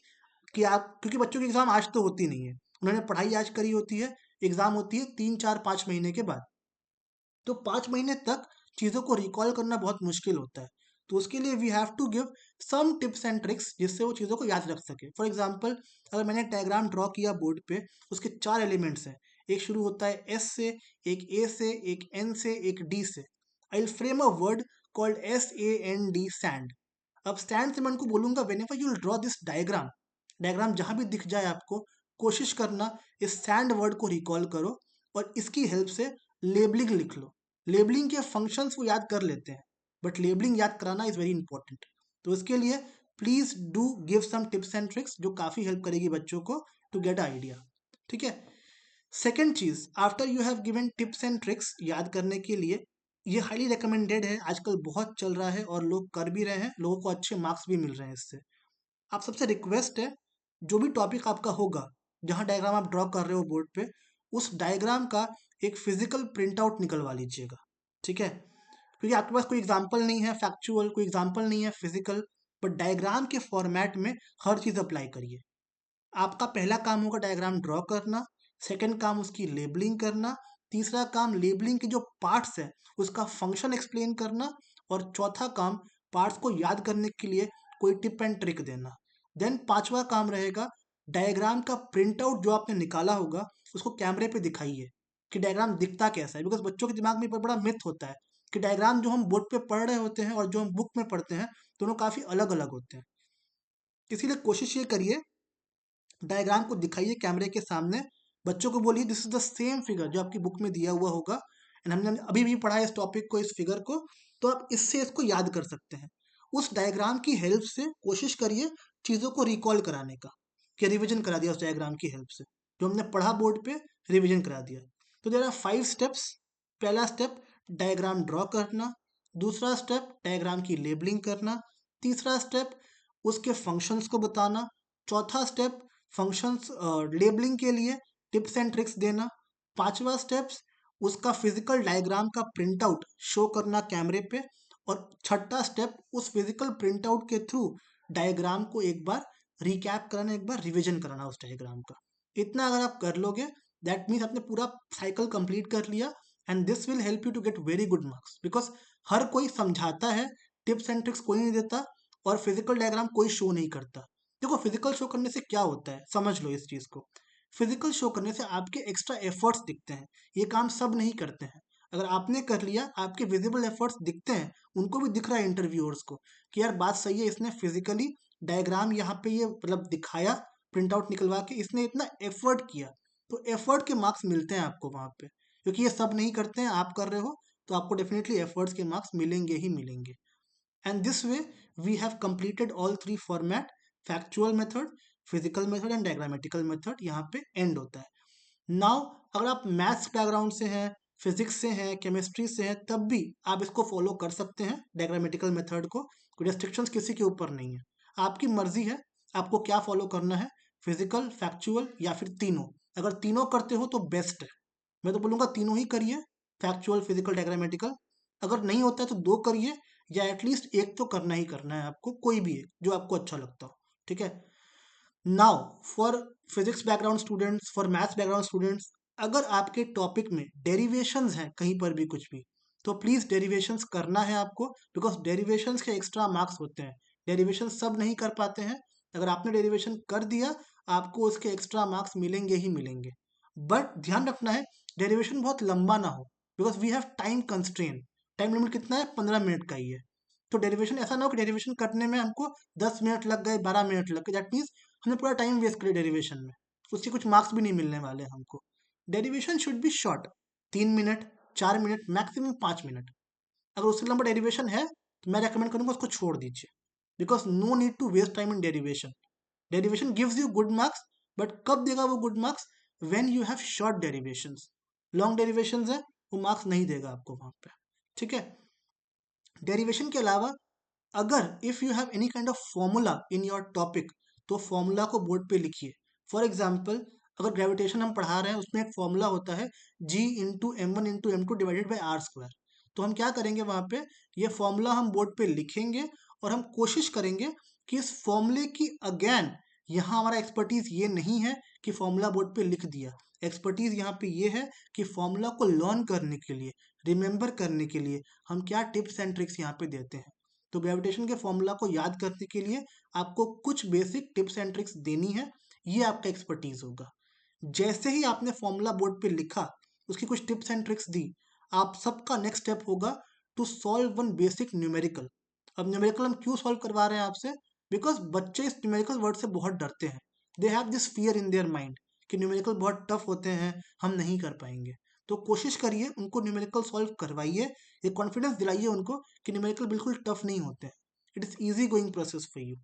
कि आप, क्योंकि बच्चों की एग्जाम आज तो होती नहीं है, उन्होंने पढ़ाई आज करी होती है, एग्जाम होती है 3 4 5 महीने के बाद। तो 5 महीने तक चीज़ों को रिकॉल करना बहुत मुश्किल होता है। तो उसके लिए we have to give some tips and tricks जिससे वो चीज़ों को याद रख सके। फॉर एग्जाम्पल, अगर मैंने डायग्राम ड्रॉ किया बोर्ड पे, उसके 4 एलिमेंट्स हैं। एक शुरू होता है एस से, एक ए से, एक एन से, एक डी से। I will frame a word called SAND, sand. अब स्टैंड से मैं उनको बोलूंगा when ever you will draw this diagram, diagram जहां भी दिख जाए आपको, कोशिश करना इस सैंड वर्ड को रिकॉल करो और इसकी हेल्प से लेबलिंग लिख लो। लेबलिंग के फंक्शंस वो याद कर लेते हैं, बट लेबलिंग याद कराना इज वेरी इंपॉर्टेंट। तो इसके लिए please do give some tips and tricks जो काफी हेल्प करेगी बच्चों को टू गेट आइडिया। ठीक है, सेकेंड चीज, after you have given tips and tricks याद करने के लिए, ये हाईली रिकमेंडेड है, आजकल बहुत चल रहा है और लोग कर भी रहे हैं, लोगों को अच्छे मार्क्स भी मिल रहे हैं इससे। आप सबसे रिक्वेस्ट है, जो भी टॉपिक आपका होगा, जहाँ डायग्राम आप ड्रॉ कर रहे हो बोर्ड पे, उस डायग्राम का एक फिजिकल प्रिंट आउट निकलवा लीजिएगा, ठीक है। क्योंकि आपके पास कोई एग्जाम्पल नहीं है फैक्चुअल, कोई एग्जाम्पल नहीं है फिजिकल, बट डायग्राम के फॉर्मेट में हर चीज अप्लाई करिए। आपका पहला काम होगा डायग्राम ड्रॉ करना, सेकंड काम उसकी लेबलिंग करना, तीसरा काम लेबलिंग के जो पार्ट्स है उसका फंक्शन एक्सप्लेन करना, और चौथा काम पार्ट्स को याद करने के लिए कोई टिप एंड ट्रिक देना। देन पांचवा काम रहेगा डायग्राम का प्रिंट आउट जो आपने निकाला होगा उसको कैमरे पे दिखाइए कि डायग्राम दिखता कैसा है। बिकॉज बच्चों के दिमाग में बड़ा मिथ होता है कि डायग्राम जो हम बोर्ड पे पढ़ रहे होते हैं और जो हम बुक में पढ़ते हैं दोनों काफी अलग अलग होते हैं। इसीलिए कोशिश ये करिए डायग्राम को दिखाइए कैमरे के सामने, बच्चों को बोलिए this is the same figure जो आपकी बुक में दिया हुआ होगा, एंड हमने अभी भी पढ़ा है इस टॉपिक को, इस फिगर को, तो आप इससे इसको याद कर सकते हैं। उस डायग्राम की हेल्प से कोशिश करिए चीज़ों को रिकॉल कराने का, कि रिवीजन करा दिया उस डायग्राम की हेल्प से, जो हमने पढ़ा बोर्ड पे रिवीजन करा दिया। तो देयर आर 5 स्टेप्स। पहला स्टेप डायग्राम ड्रॉ करना, दूसरा स्टेप डायग्राम की लेबलिंग करना, तीसरा स्टेप उसके फंक्शंस को बताना, चौथा स्टेप फंक्शंस लेबलिंग के लिए टिप्स एंड ट्रिक्स देना, पांचवा स्टेप्स उसका फिजिकल डायग्राम का प्रिंट आउट शो करना कैमरे पे, और छठा स्टेप उस फिजिकल प्रिंट आउट के थ्रू डायग्राम को एक बार रिकैप कराना, एक बार रिवीजन कराना उस डायग्राम का। इतना अगर आप कर लोगे दैट मीन्स आपने पूरा साइकिल कंप्लीट कर लिया, and this will help you to get very good marks. Because हर कोई समझाता है, टिप्स एंड ट्रिक्स कोई नहीं देता, और फिजिकल डायग्राम कोई शो नहीं करता। देखो फिजिकल शो करने से क्या होता है समझ लो इस चीज को। फिजिकल शो करने से आपके एक्स्ट्रा एफर्ट्स दिखते हैं, ये काम सब नहीं करते हैं। अगर आपने कर लिया, आपके विजिबल एफर्ट्स दिखते हैं, उनको भी दिख रहा है इंटरव्यूअर्स को कि यार बात सही है, इसने फिजिकली डायग्राम यहाँ पे ये मतलब दिखाया, प्रिंट आउट निकलवा के इसने इतना एफर्ट किया, तो एफर्ट के मार्क्स मिलते हैं आपको वहां पे। क्योंकि ये सब नहीं करते हैं, आप कर रहे हो, तो आपको डेफिनेटली एफर्ट्स के मार्क्स मिलेंगे ही मिलेंगे। And this way, we have completed all three format: factual method, physical method and diagrammatical method। यहाँ पे end होता है। Now, अगर आप मैथ्स बैकग्राउंड से हैं, फिजिक्स से हैं, केमिस्ट्री से हैं, तब भी आप इसको फॉलो कर सकते हैं डायग्रामेटिकल मेथड को। कोई रेस्ट्रिक्शंस किसी के ऊपर नहीं है, आपकी मर्जी है आपको क्या फॉलो करना है, फिजिकल, फैक्चुअल या फिर तीनों। अगर तीनों करते हो तो बेस्ट है, मैं तो बोलूँगा तीनों ही करिए, फैक्चुअल, फिजिकल, डायग्रामेटिकल। अगर नहीं होता है तो दो करिए, या एटलीस्ट एक तो करना ही करना है आपको, कोई भी एक जो आपको अच्छा लगता हो, ठीक है। Now for physics background students, for maths background students, अगर आपके टॉपिक में डेरिवेशंस हैं कहीं पर भी कुछ भी, तो प्लीज डेरिवेशंस करना है आपको, बिकॉज डेरिवेशंस के एक्स्ट्रा मार्क्स होते हैं। डेरिवेशन सब नहीं कर पाते हैं, अगर आपने डेरिवेशन कर दिया आपको उसके एक्स्ट्रा मार्क्स मिलेंगे ही मिलेंगे। बट ध्यान रखना है डेरिवेशन बहुत लंबा ना हो, because we have time constraint. Time limit कितना है, 15 मिनट का ही है। तो डेरिवेशन ऐसा ना हो कि डेरिवेशन करने में हमको 10 मिनट लग गए, 12 मिनट लग गए, दैट मीन्स हमने पूरा टाइम वेस्ट किया डेरिवेशन में, उसके कुछ मार्क्स भी नहीं मिलने वाले हमको। Derivation should be short, 3 minute, 4 minute, maximum 5 minute. अगर उससे लंबा डेरिवेशन है तो मैं रेकमेंड करूंगा उसको छोड़ दीजिए, because no need to waste time in derivation. Derivation gives you good marks, but कब देगा वो good marks, when you have short derivations. Long derivations है वो मार्क्स नहीं देगा आपको वहां पे, ठीक है। डेरिवेशन के अलावा अगर if you have any kind of formula in your topic, तो फॉर्मूला को बोर्ड पे लिखिए। फॉर एग्जाम्पल अगर ग्रेविटेशन हम पढ़ा रहे हैं उसमें एक फॉर्मूला होता है G × M1 × M2 divided by R square. तो हम क्या करेंगे वहां पे, ये फॉर्मूला हम बोर्ड पे लिखेंगे, और हम कोशिश करेंगे कि इस फॉर्मूले की अगेन, यहाँ हमारा एक्सपर्टीज ये नहीं है कि फॉर्मूला बोर्ड पे लिख दिया। एक्सपर्टीज यहाँ पे ये है कि फॉर्मूला को लर्न करने के लिए, रिमेंबर करने के लिए हम क्या टिप्स एंड ट्रिक्स यहाँ पे देते हैं। तो ग्रेविटेशन के फॉर्मूला को याद करने के लिए आपको कुछ बेसिक टिप्स एंड ट्रिक्स देनी है, ये आपका एक्सपर्टीज होगा। जैसे ही आपने फॉर्मूला बोर्ड पे लिखा, उसकी कुछ टिप्स एंड ट्रिक्स दी, आप सबका नेक्स्ट स्टेप होगा to solve one basic numerical. अब न्यूमेरिकल हम क्यों सॉल्व करवा रहे हैं आपसे, बिकॉज बच्चे इस न्यूमेरिकल वर्ड से बहुत डरते हैं। They have this fear in their mind कि न्यूमेरिकल बहुत टफ होते हैं, हम नहीं कर पाएंगे। तो कोशिश करिए उनको न्यूमेरिकल सॉल्व करवाइए, ये कॉन्फिडेंस दिलाइए उनको कि न्यूमेरिकल बिल्कुल टफ नहीं होते हैं, it is easy going process for you.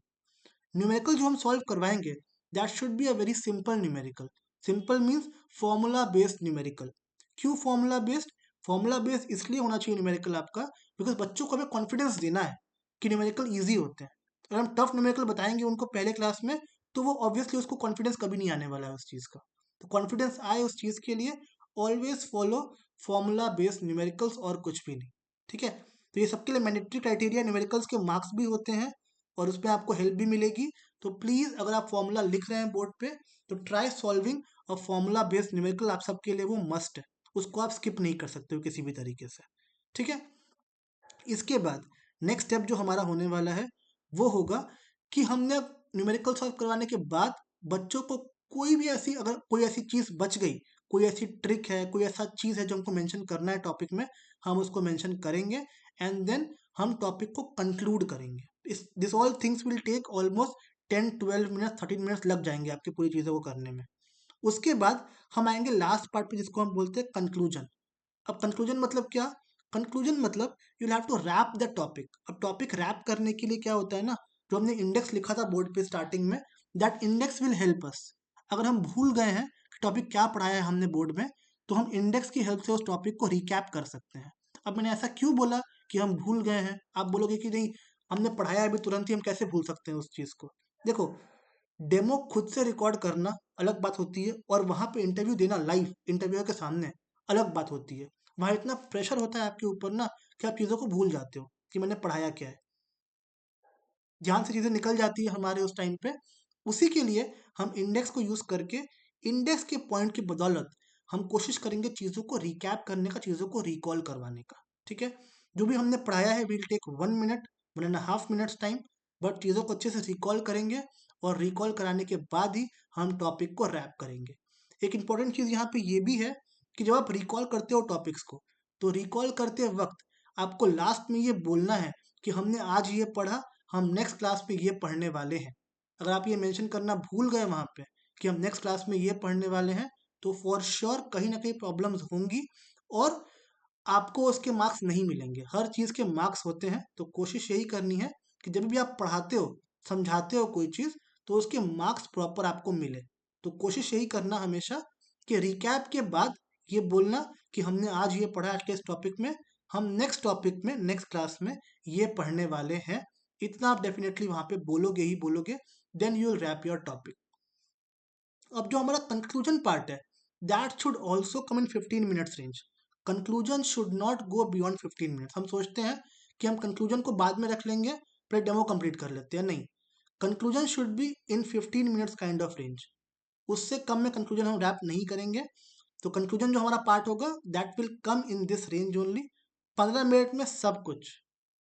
Numerical जो हम सॉल्व करवाएंगे that should be a very simple numerical. Simple means formula based numerical. क्यों फॉर्मूला बेस्ड, फॉर्मूला बेस्ड इसलिए होना चाहिए न्यूमेरिकल आपका, बिकॉज बच्चों को हमें कॉन्फिडेंस देना है कि न्यूमेरिकल ईजी होते हैं। अगर हम टफ न्यूमेरिकल बताएंगे उनको पहले क्लास में, तो वो ऑब्वियसली उसको कॉन्फिडेंस कभी नहीं आने वाला है उस चीज़ का। तो कॉन्फिडेंस आए उस चीज़ के लिए always follow formula based numericals और कुछ भी नहीं, ठीक है। तो ये सबके लिए मैंडेटरी क्राइटेरिया, न्यूमेरिकल्स के मार्क्स भी होते हैं और उसमें आपको हेल्प भी मिलेगी। तो प्लीज़ अगर आप फॉर्मूला लिख रहे हैं बोर्ड पे तो try solving a formula based numerical, आप सबके लिए वो मस्ट है, उसको आप स्किप नहीं कर सकते हो किसी भी तरीके से, ठीक है। इसके बाद नेक्स्ट स्टेप जो हमारा होने वाला है वो होगा कि हमने न्यूमेरिकल सॉल्व करवाने के बाद बच्चों को कोई भी ऐसी, अगर कोई ऐसी चीज़ बच गई, कोई ऐसी ट्रिक है, कोई ऐसा चीज़ है जो हमको मेंशन करना है टॉपिक में, हम उसको मेंशन करेंगे एंड देन हम टॉपिक को कंक्लूड करेंगे। इस this all things will take almost 10-12 minutes 13 minutes लग जाएंगे आपकी पूरी चीज़ों को करने में। उसके बाद हम आएंगे लास्ट पार्ट पे जिसको हम बोलते हैं कंक्लूजन। अब कंक्लूजन मतलब क्या? कंक्लूजन मतलब you have to wrap the topic. अब टॉपिक रैप करने के लिए क्या होता है ना, जो हमने इंडेक्स लिखा था बोर्ड पे स्टार्टिंग में, that index will help us. अगर हम भूल गए हैं कि टॉपिक क्या पढ़ाया है हमने बोर्ड में, तो हम इंडेक्स की हेल्प से उस टॉपिक को रिकैप कर सकते हैं। अब मैंने ऐसा क्यों बोला कि हम भूल गए हैं? आप बोलोगे कि नहीं, हमने पढ़ाया है अभी तुरंत ही, हम कैसे भूल सकते हैं उस चीज़ को? देखो, डेमो खुद से रिकॉर्ड करना अलग बात होती है और वहां पे इंटरव्यू देना लाइव इंटरव्यूअर के सामने अलग बात होती है। वहां इतना प्रेशर होता है आपके ऊपर ना कि आप चीज़ों को भूल जाते हो कि मैंने पढ़ाया क्या है, ध्यान से चीज़ें निकल जाती है हमारे उस टाइम पे। उसी के लिए हम इंडेक्स को यूज़ करके, इंडेक्स के पॉइंट की बदौलत हम कोशिश करेंगे चीज़ों को रिकैप करने का, चीज़ों को रिकॉल करवाने का, ठीक है। जो भी हमने पढ़ाया है will take 1 minute, 1.5 minutes time, but चीज़ों को अच्छे से रिकॉल करेंगे और रिकॉल कराने के बाद ही हम टॉपिक को रैप करेंगे। एक इंपॉर्टेंट चीज़ यहाँ पे ये भी है कि जब आप रिकॉल करते हो टॉपिक्स को, तो रिकॉल करते वक्त आपको लास्ट में ये बोलना है कि हमने आज ये पढ़ा, हम नेक्स्ट क्लास पे ये पढ़ने वाले हैं। अगर आप ये मेंशन करना भूल गए वहाँ पे कि हम नेक्स्ट क्लास में ये पढ़ने वाले हैं, तो फॉर श्योर कहीं ना कहीं प्रॉब्लम्स होंगी और आपको उसके मार्क्स नहीं मिलेंगे। हर चीज़ के मार्क्स होते हैं, तो कोशिश यही करनी है कि जब भी आप पढ़ाते हो, समझाते हो कोई चीज़, तो उसके मार्क्स प्रॉपर आपको मिले। तो कोशिश यही करना हमेशा कि रिकैप के बाद ये बोलना कि हमने आज ये पढ़ा एटलीस्ट टॉपिक में, हम नेक्स्ट टॉपिक में नेक्स्ट क्लास में ये पढ़ने वाले हैं। इतना आप डेफिनेटली वहाँ पे बोलोगे ही बोलोगे, then you will wrap your topic. अब जो हमारा कंक्लूजन पार्ट है, that should also come in 15 minutes range. Conclusion should not go beyond 15 minutes. हम सोचते हैं कि हम कंक्लूजन को बाद में रख लेंगे, फिर डेमो कंप्लीट कर लेते हैं, नहीं। Conclusion should be in 15 minutes kind of range. उससे कम में कंक्लूजन हम रैप नहीं करेंगे। तो कंक्लूजन जो हमारा पार्ट होगा that will come in this range only. 15 minute में सब कुछ।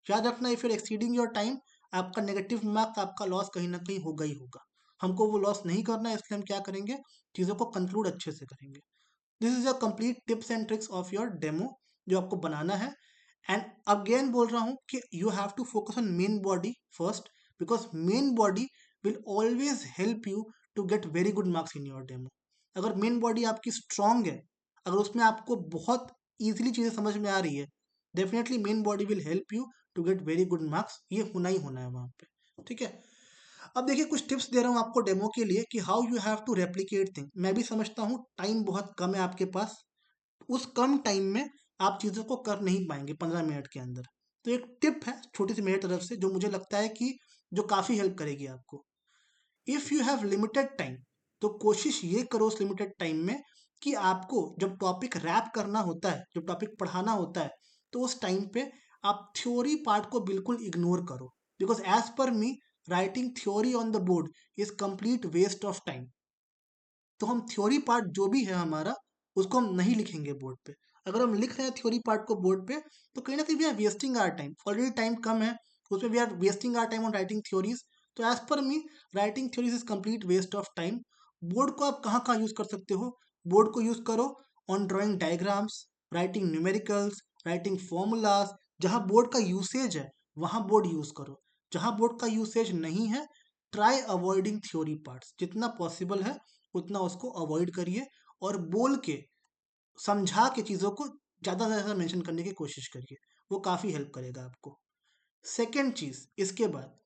याद रखना, if you're exceeding your time, आपका नेगेटिव मार्क्स, आपका लॉस कहीं ना कहीं होगा ही होगा। हमको वो लॉस नहीं करना है, इसलिए हम क्या करेंगे, चीज़ों को कंक्लूड अच्छे से करेंगे। This is a complete tips and tricks of your demo जो आपको बनाना है। एंड अगेन बोल रहा हूँ कि you have to focus on main body first, because main body will always help you to get very good marks in your demo. अगर main body आपकी strong है, अगर उसमें आपको बहुत ईजिली चीज़ें समझ में आ रही है, definitely main body will help you to get very good marks. ये होना ही होना है वहाँ पे, ठीक है। अब देखिए, कुछ टिप्स दे रहा हूँ आपको डेमो के लिए कि how you have to replicate thing. मैं भी समझता हूँ टाइम बहुत कम है आपके पास, उस कम टाइम में आप चीज़ों को कर नहीं पाएंगे 15 मिनट के अंदर। तो एक टिप है छोटी सी मेरी तरफ से जो मुझे लगता है कि जो काफ़ी हेल्प करेगी आपको। If you have limited time, तो कोशिश ये करो उस लिमिटेड टाइम में कि आपको जब टॉपिक रैप करना होता है, जब टॉपिक पढ़ाना होता है, तो उस टाइम पे आप थ्योरी पार्ट को बिल्कुल इग्नोर करो। Because as per me, writing theory on the board is complete waste of time. तो हम थ्योरी पार्ट जो भी है हमारा, उसको हम नहीं लिखेंगे बोर्ड पे। अगर हम लिख रहे हैं थ्योरी पार्ट को बोर्ड पे, तो कहीं ना कहीं we are wasting our time. Already time कम है, उसमें we are wasting our time on writing theories. तो as per me, writing theories is complete waste of time. Board को आप कहाँ कहाँ यूज कर सकते हो? बोर्ड को यूज करो on drawing diagrams, writing numericals, writing formulas. जहाँ बोर्ड का यूसेज है वहाँ बोर्ड यूज करो। जहाँ बोर्ड का यूसेज नहीं है, ट्राई अवॉइडिंग थ्योरी पार्ट्स। जितना पॉसिबल है उतना उसको अवॉइड करिए और बोल के, समझा के चीज़ों को ज़्यादा से ज़्यादा मेंशन करने की कोशिश करिए। वो काफ़ी हेल्प करेगा आपको। सेकेंड चीज़, इसके बाद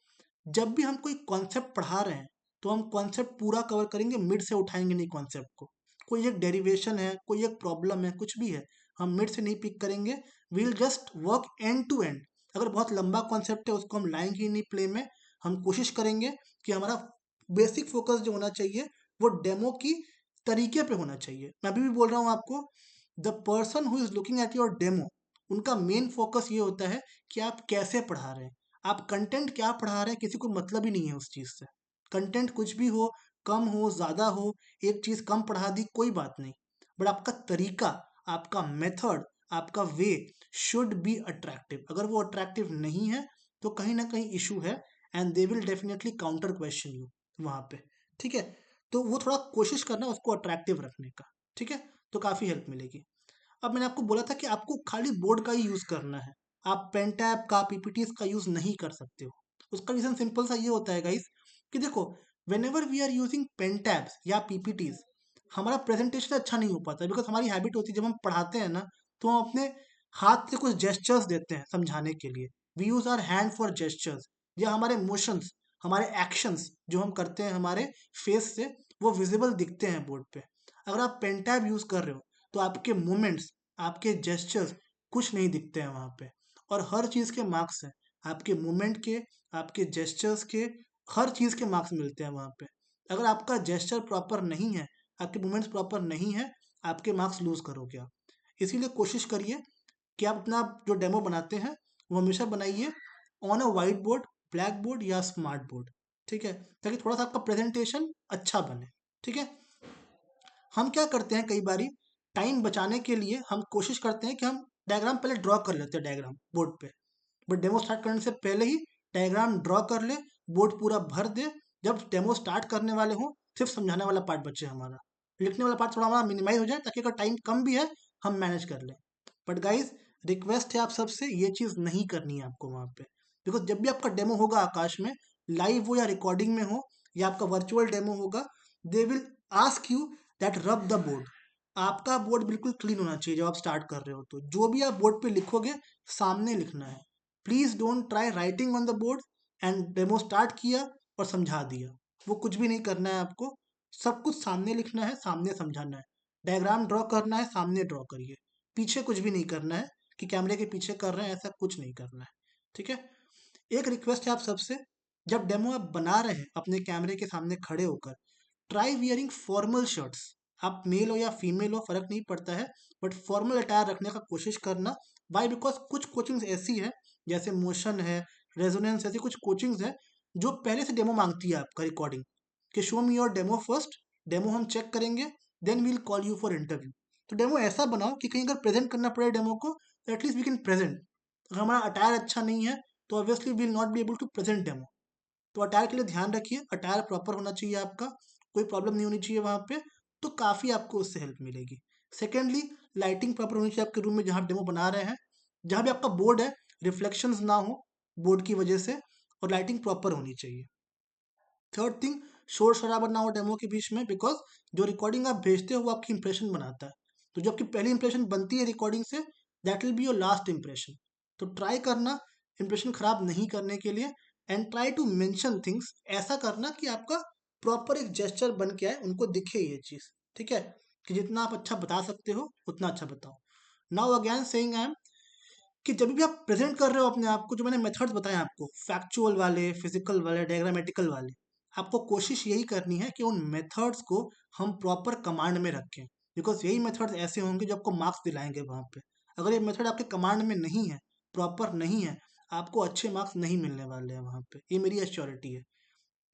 जब भी हम कोई कॉन्सेप्ट पढ़ा रहे हैं, तो हम कॉन्सेप्ट पूरा कवर करेंगे, मिड से उठाएंगे नहीं कॉन्सेप्ट को। कोई एक डेरिवेशन है, कोई एक प्रॉब्लम है, कुछ भी है, हम मिड से नहीं पिक करेंगे। We'll just work end to end. अगर बहुत लंबा कॉन्सेप्ट है उसको हम लाएंगे ही नहीं प्ले में। हम कोशिश करेंगे कि हमारा बेसिक फोकस जो होना चाहिए वो डेमो की तरीके पे होना चाहिए। मैं अभी भी बोल रहा हूँ आपको, the person who is looking at your demo, उनका मेन फोकस ये होता है कि आप कैसे पढ़ा रहे हैं, आप कंटेंट क्या पढ़ा रहे हैं, किसी को मतलब ही नहीं है उस चीज़ से। कंटेंट कुछ भी हो, कम हो ज़्यादा हो, एक चीज़ कम पढ़ा दी कोई बात नहीं, बट आपका तरीका, आपका मेथड, आपका वे शुड बी अट्रैक्टिव। अगर वो अट्रैक्टिव नहीं है तो कहीं ना कहीं इशू है, and they will definitely counter question you वहाँ पे। ठीक है, तो वो थोड़ा कोशिश करना उसको अट्रैक्टिव रखने का। ठीक है, तो काफ़ी हेल्प मिलेगी। अब मैंने आपको बोला था कि आपको खाली बोर्ड का ही यूज़ करना है, आप पेन टैब का, पीपीटीज का यूज़ नहीं कर सकते हो। उसका रीज़न सिंपल सा ये होता है गाइस, कि देखो, whenever we are using pen tabs या पीपीटीज, हमारा प्रेजेंटेशन अच्छा नहीं हो पाता, बिकॉज हमारी हैबिट होती है जब हम पढ़ाते हैं ना, तो हम अपने हाथ से कुछ जेस्चर्स देते हैं समझाने के लिए। We use our hand for gestures, या हमारे मोशंस, हमारे एक्शंस जो हम करते हैं हमारे फेस से, वो विजिबल दिखते हैं बोर्ड पे। अगर आप पेन टैब यूज़ कर रहे हो तो आपके मूवमेंट्स, आपके जेस्चर्स कुछ नहीं दिखते हैं वहाँ पे। और हर चीज़ के मार्क्स हैं, आपके मूवमेंट के, आपके जेस्चर्स के, हर चीज़ के मार्क्स मिलते हैं वहाँ पे। अगर आपका जेस्चर प्रॉपर नहीं है, आपके मूवमेंट्स प्रॉपर नहीं है, आपके मार्क्स लूज करोगे आप। इसीलिए कोशिश करिए कि आप अपना जो डेमो बनाते हैं वो हमेशा बनाइए on a white board, black board या स्मार्ट बोर्ड। ठीक है, ताकि थोड़ा सा आपका प्रेजेंटेशन अच्छा बने। ठीक है, हम क्या करते हैं कई बारी, टाइम बचाने के लिए हम कोशिश करते हैं कि हम डायग्राम पहले ड्रॉ कर लेते हैं डायग्राम बोर्ड पे, बट डेमो स्टार्ट करने से पहले ही डायग्राम ड्रॉ कर ले, बोर्ड पूरा भर दे। जब डेमो स्टार्ट करने वाले हो, सिर्फ समझाने वाला पार्ट बचे हमारा, लिखने वाला पार्ट थोड़ा हमारा मिनिमाइज हो जाए, ताकि अगर टाइम कम भी है हम मैनेज कर लें। बट गाइज, रिक्वेस्ट है आप सबसे, ये चीज़ नहीं करनी है आपको वहाँ पे। बिकॉज जब भी आपका डेमो होगा आकाश में, लाइव हो या रिकॉर्डिंग में हो, या आपका वर्चुअल डेमो होगा, they will ask you that रब द बोर्ड। आपका बोर्ड बिल्कुल क्लीन होना चाहिए जब आप स्टार्ट कर रहे हो, तो जो भी आप बोर्ड पे लिखोगे सामने लिखना है। Please don't try writing on the board and demo start किया और समझा दिया, वो कुछ भी नहीं करना है आपको। सब कुछ सामने लिखना है, सामने समझाना है। डायग्राम ड्रॉ करना है, सामने ड्रॉ करिए, पीछे कुछ भी नहीं करना है कि कैमरे के पीछे कर रहे हैं, ऐसा कुछ नहीं करना है। ठीक है, एक रिक्वेस्ट है आप सबसे, जब डेमो आप बना रहे हैं अपने कैमरे के सामने खड़े होकर, ट्राई वियरिंग फॉर्मल शर्ट्स। आप मेल हो या फीमेल हो फर्क नहीं पड़ता है, बट फॉर्मल अटायर रखने का कोशिश करना। वाई, बिकॉज कुछ कोचिंग्स ऐसी है, जैसे मोशन है, रेजोनेंस, ऐसी कुछ कोचिंग्स है जो पहले से डेमो मांगती है आपका रिकॉर्डिंग, कि show me your demo first, demo हम चेक करेंगे, then we'll call you for interview. तो डेमो ऐसा बनाओ कि कहीं अगर प्रेजेंट करना पड़े डेमो को, तो एटलीस्ट वी कैन प्रेजेंट। अगर हमारा अटायर अच्छा नहीं है तो obviously will not be able to present demo. तो अटायर के लिए ध्यान रखिए, अटायर प्रॉपर होना चाहिए आपका, कोई प्रॉब्लम नहीं होनी चाहिए वहाँ पे, तो काफ़ी आपको उससे हेल्प मिलेगी। सेकेंडली, लाइटिंग प्रॉपर होनी चाहिए आपके रूम में जहाँ आप डेमो बना रहे हैं, जहाँ भी आपका बोर्ड है, रिफ्लेक्शंस ना हो बोर्ड की वजह से, और लाइटिंग प्रॉपर होनी चाहिए। थर्ड थिंग, शोर शराबा ना हो डेमो के बीच में, बिकॉज जो रिकॉर्डिंग आप भेजते हो वो आपकी इंप्रेशन बनाता है। तो जो आपकी पहली इंप्रेशन बनती है रिकॉर्डिंग से, that will be your last impression. तो ट्राई करना इंप्रेशन खराब नहीं करने के लिए, and try to mention things, ऐसा करना कि आपका प्रॉपर एक जेस्चर बन के आए, उनको दिखे ये चीज़। ठीक है, कि जितना आप अच्छा बता सकते हो उतना अच्छा बताओ। Now again saying I am, कि जब भी आप प्रेजेंट कर रहे हो अपने आप को, जो मैंने मेथड्स बताए आपको, फैक्चुअल वाले, फिजिकल वाले, डायग्रामेटिकल वाले, आपको कोशिश यही करनी है कि उन मेथड्स को हम प्रॉपर कमांड में रखें, बिकॉज यही मेथड्स ऐसे होंगे जो आपको मार्क्स दिलाएंगे वहाँ पे। अगर ये मेथड आपके कमांड में नहीं है, प्रॉपर नहीं है, आपको अच्छे मार्क्स नहीं मिलने वाले हैं वहाँ पे, ये मेरी एश्योरिटी है।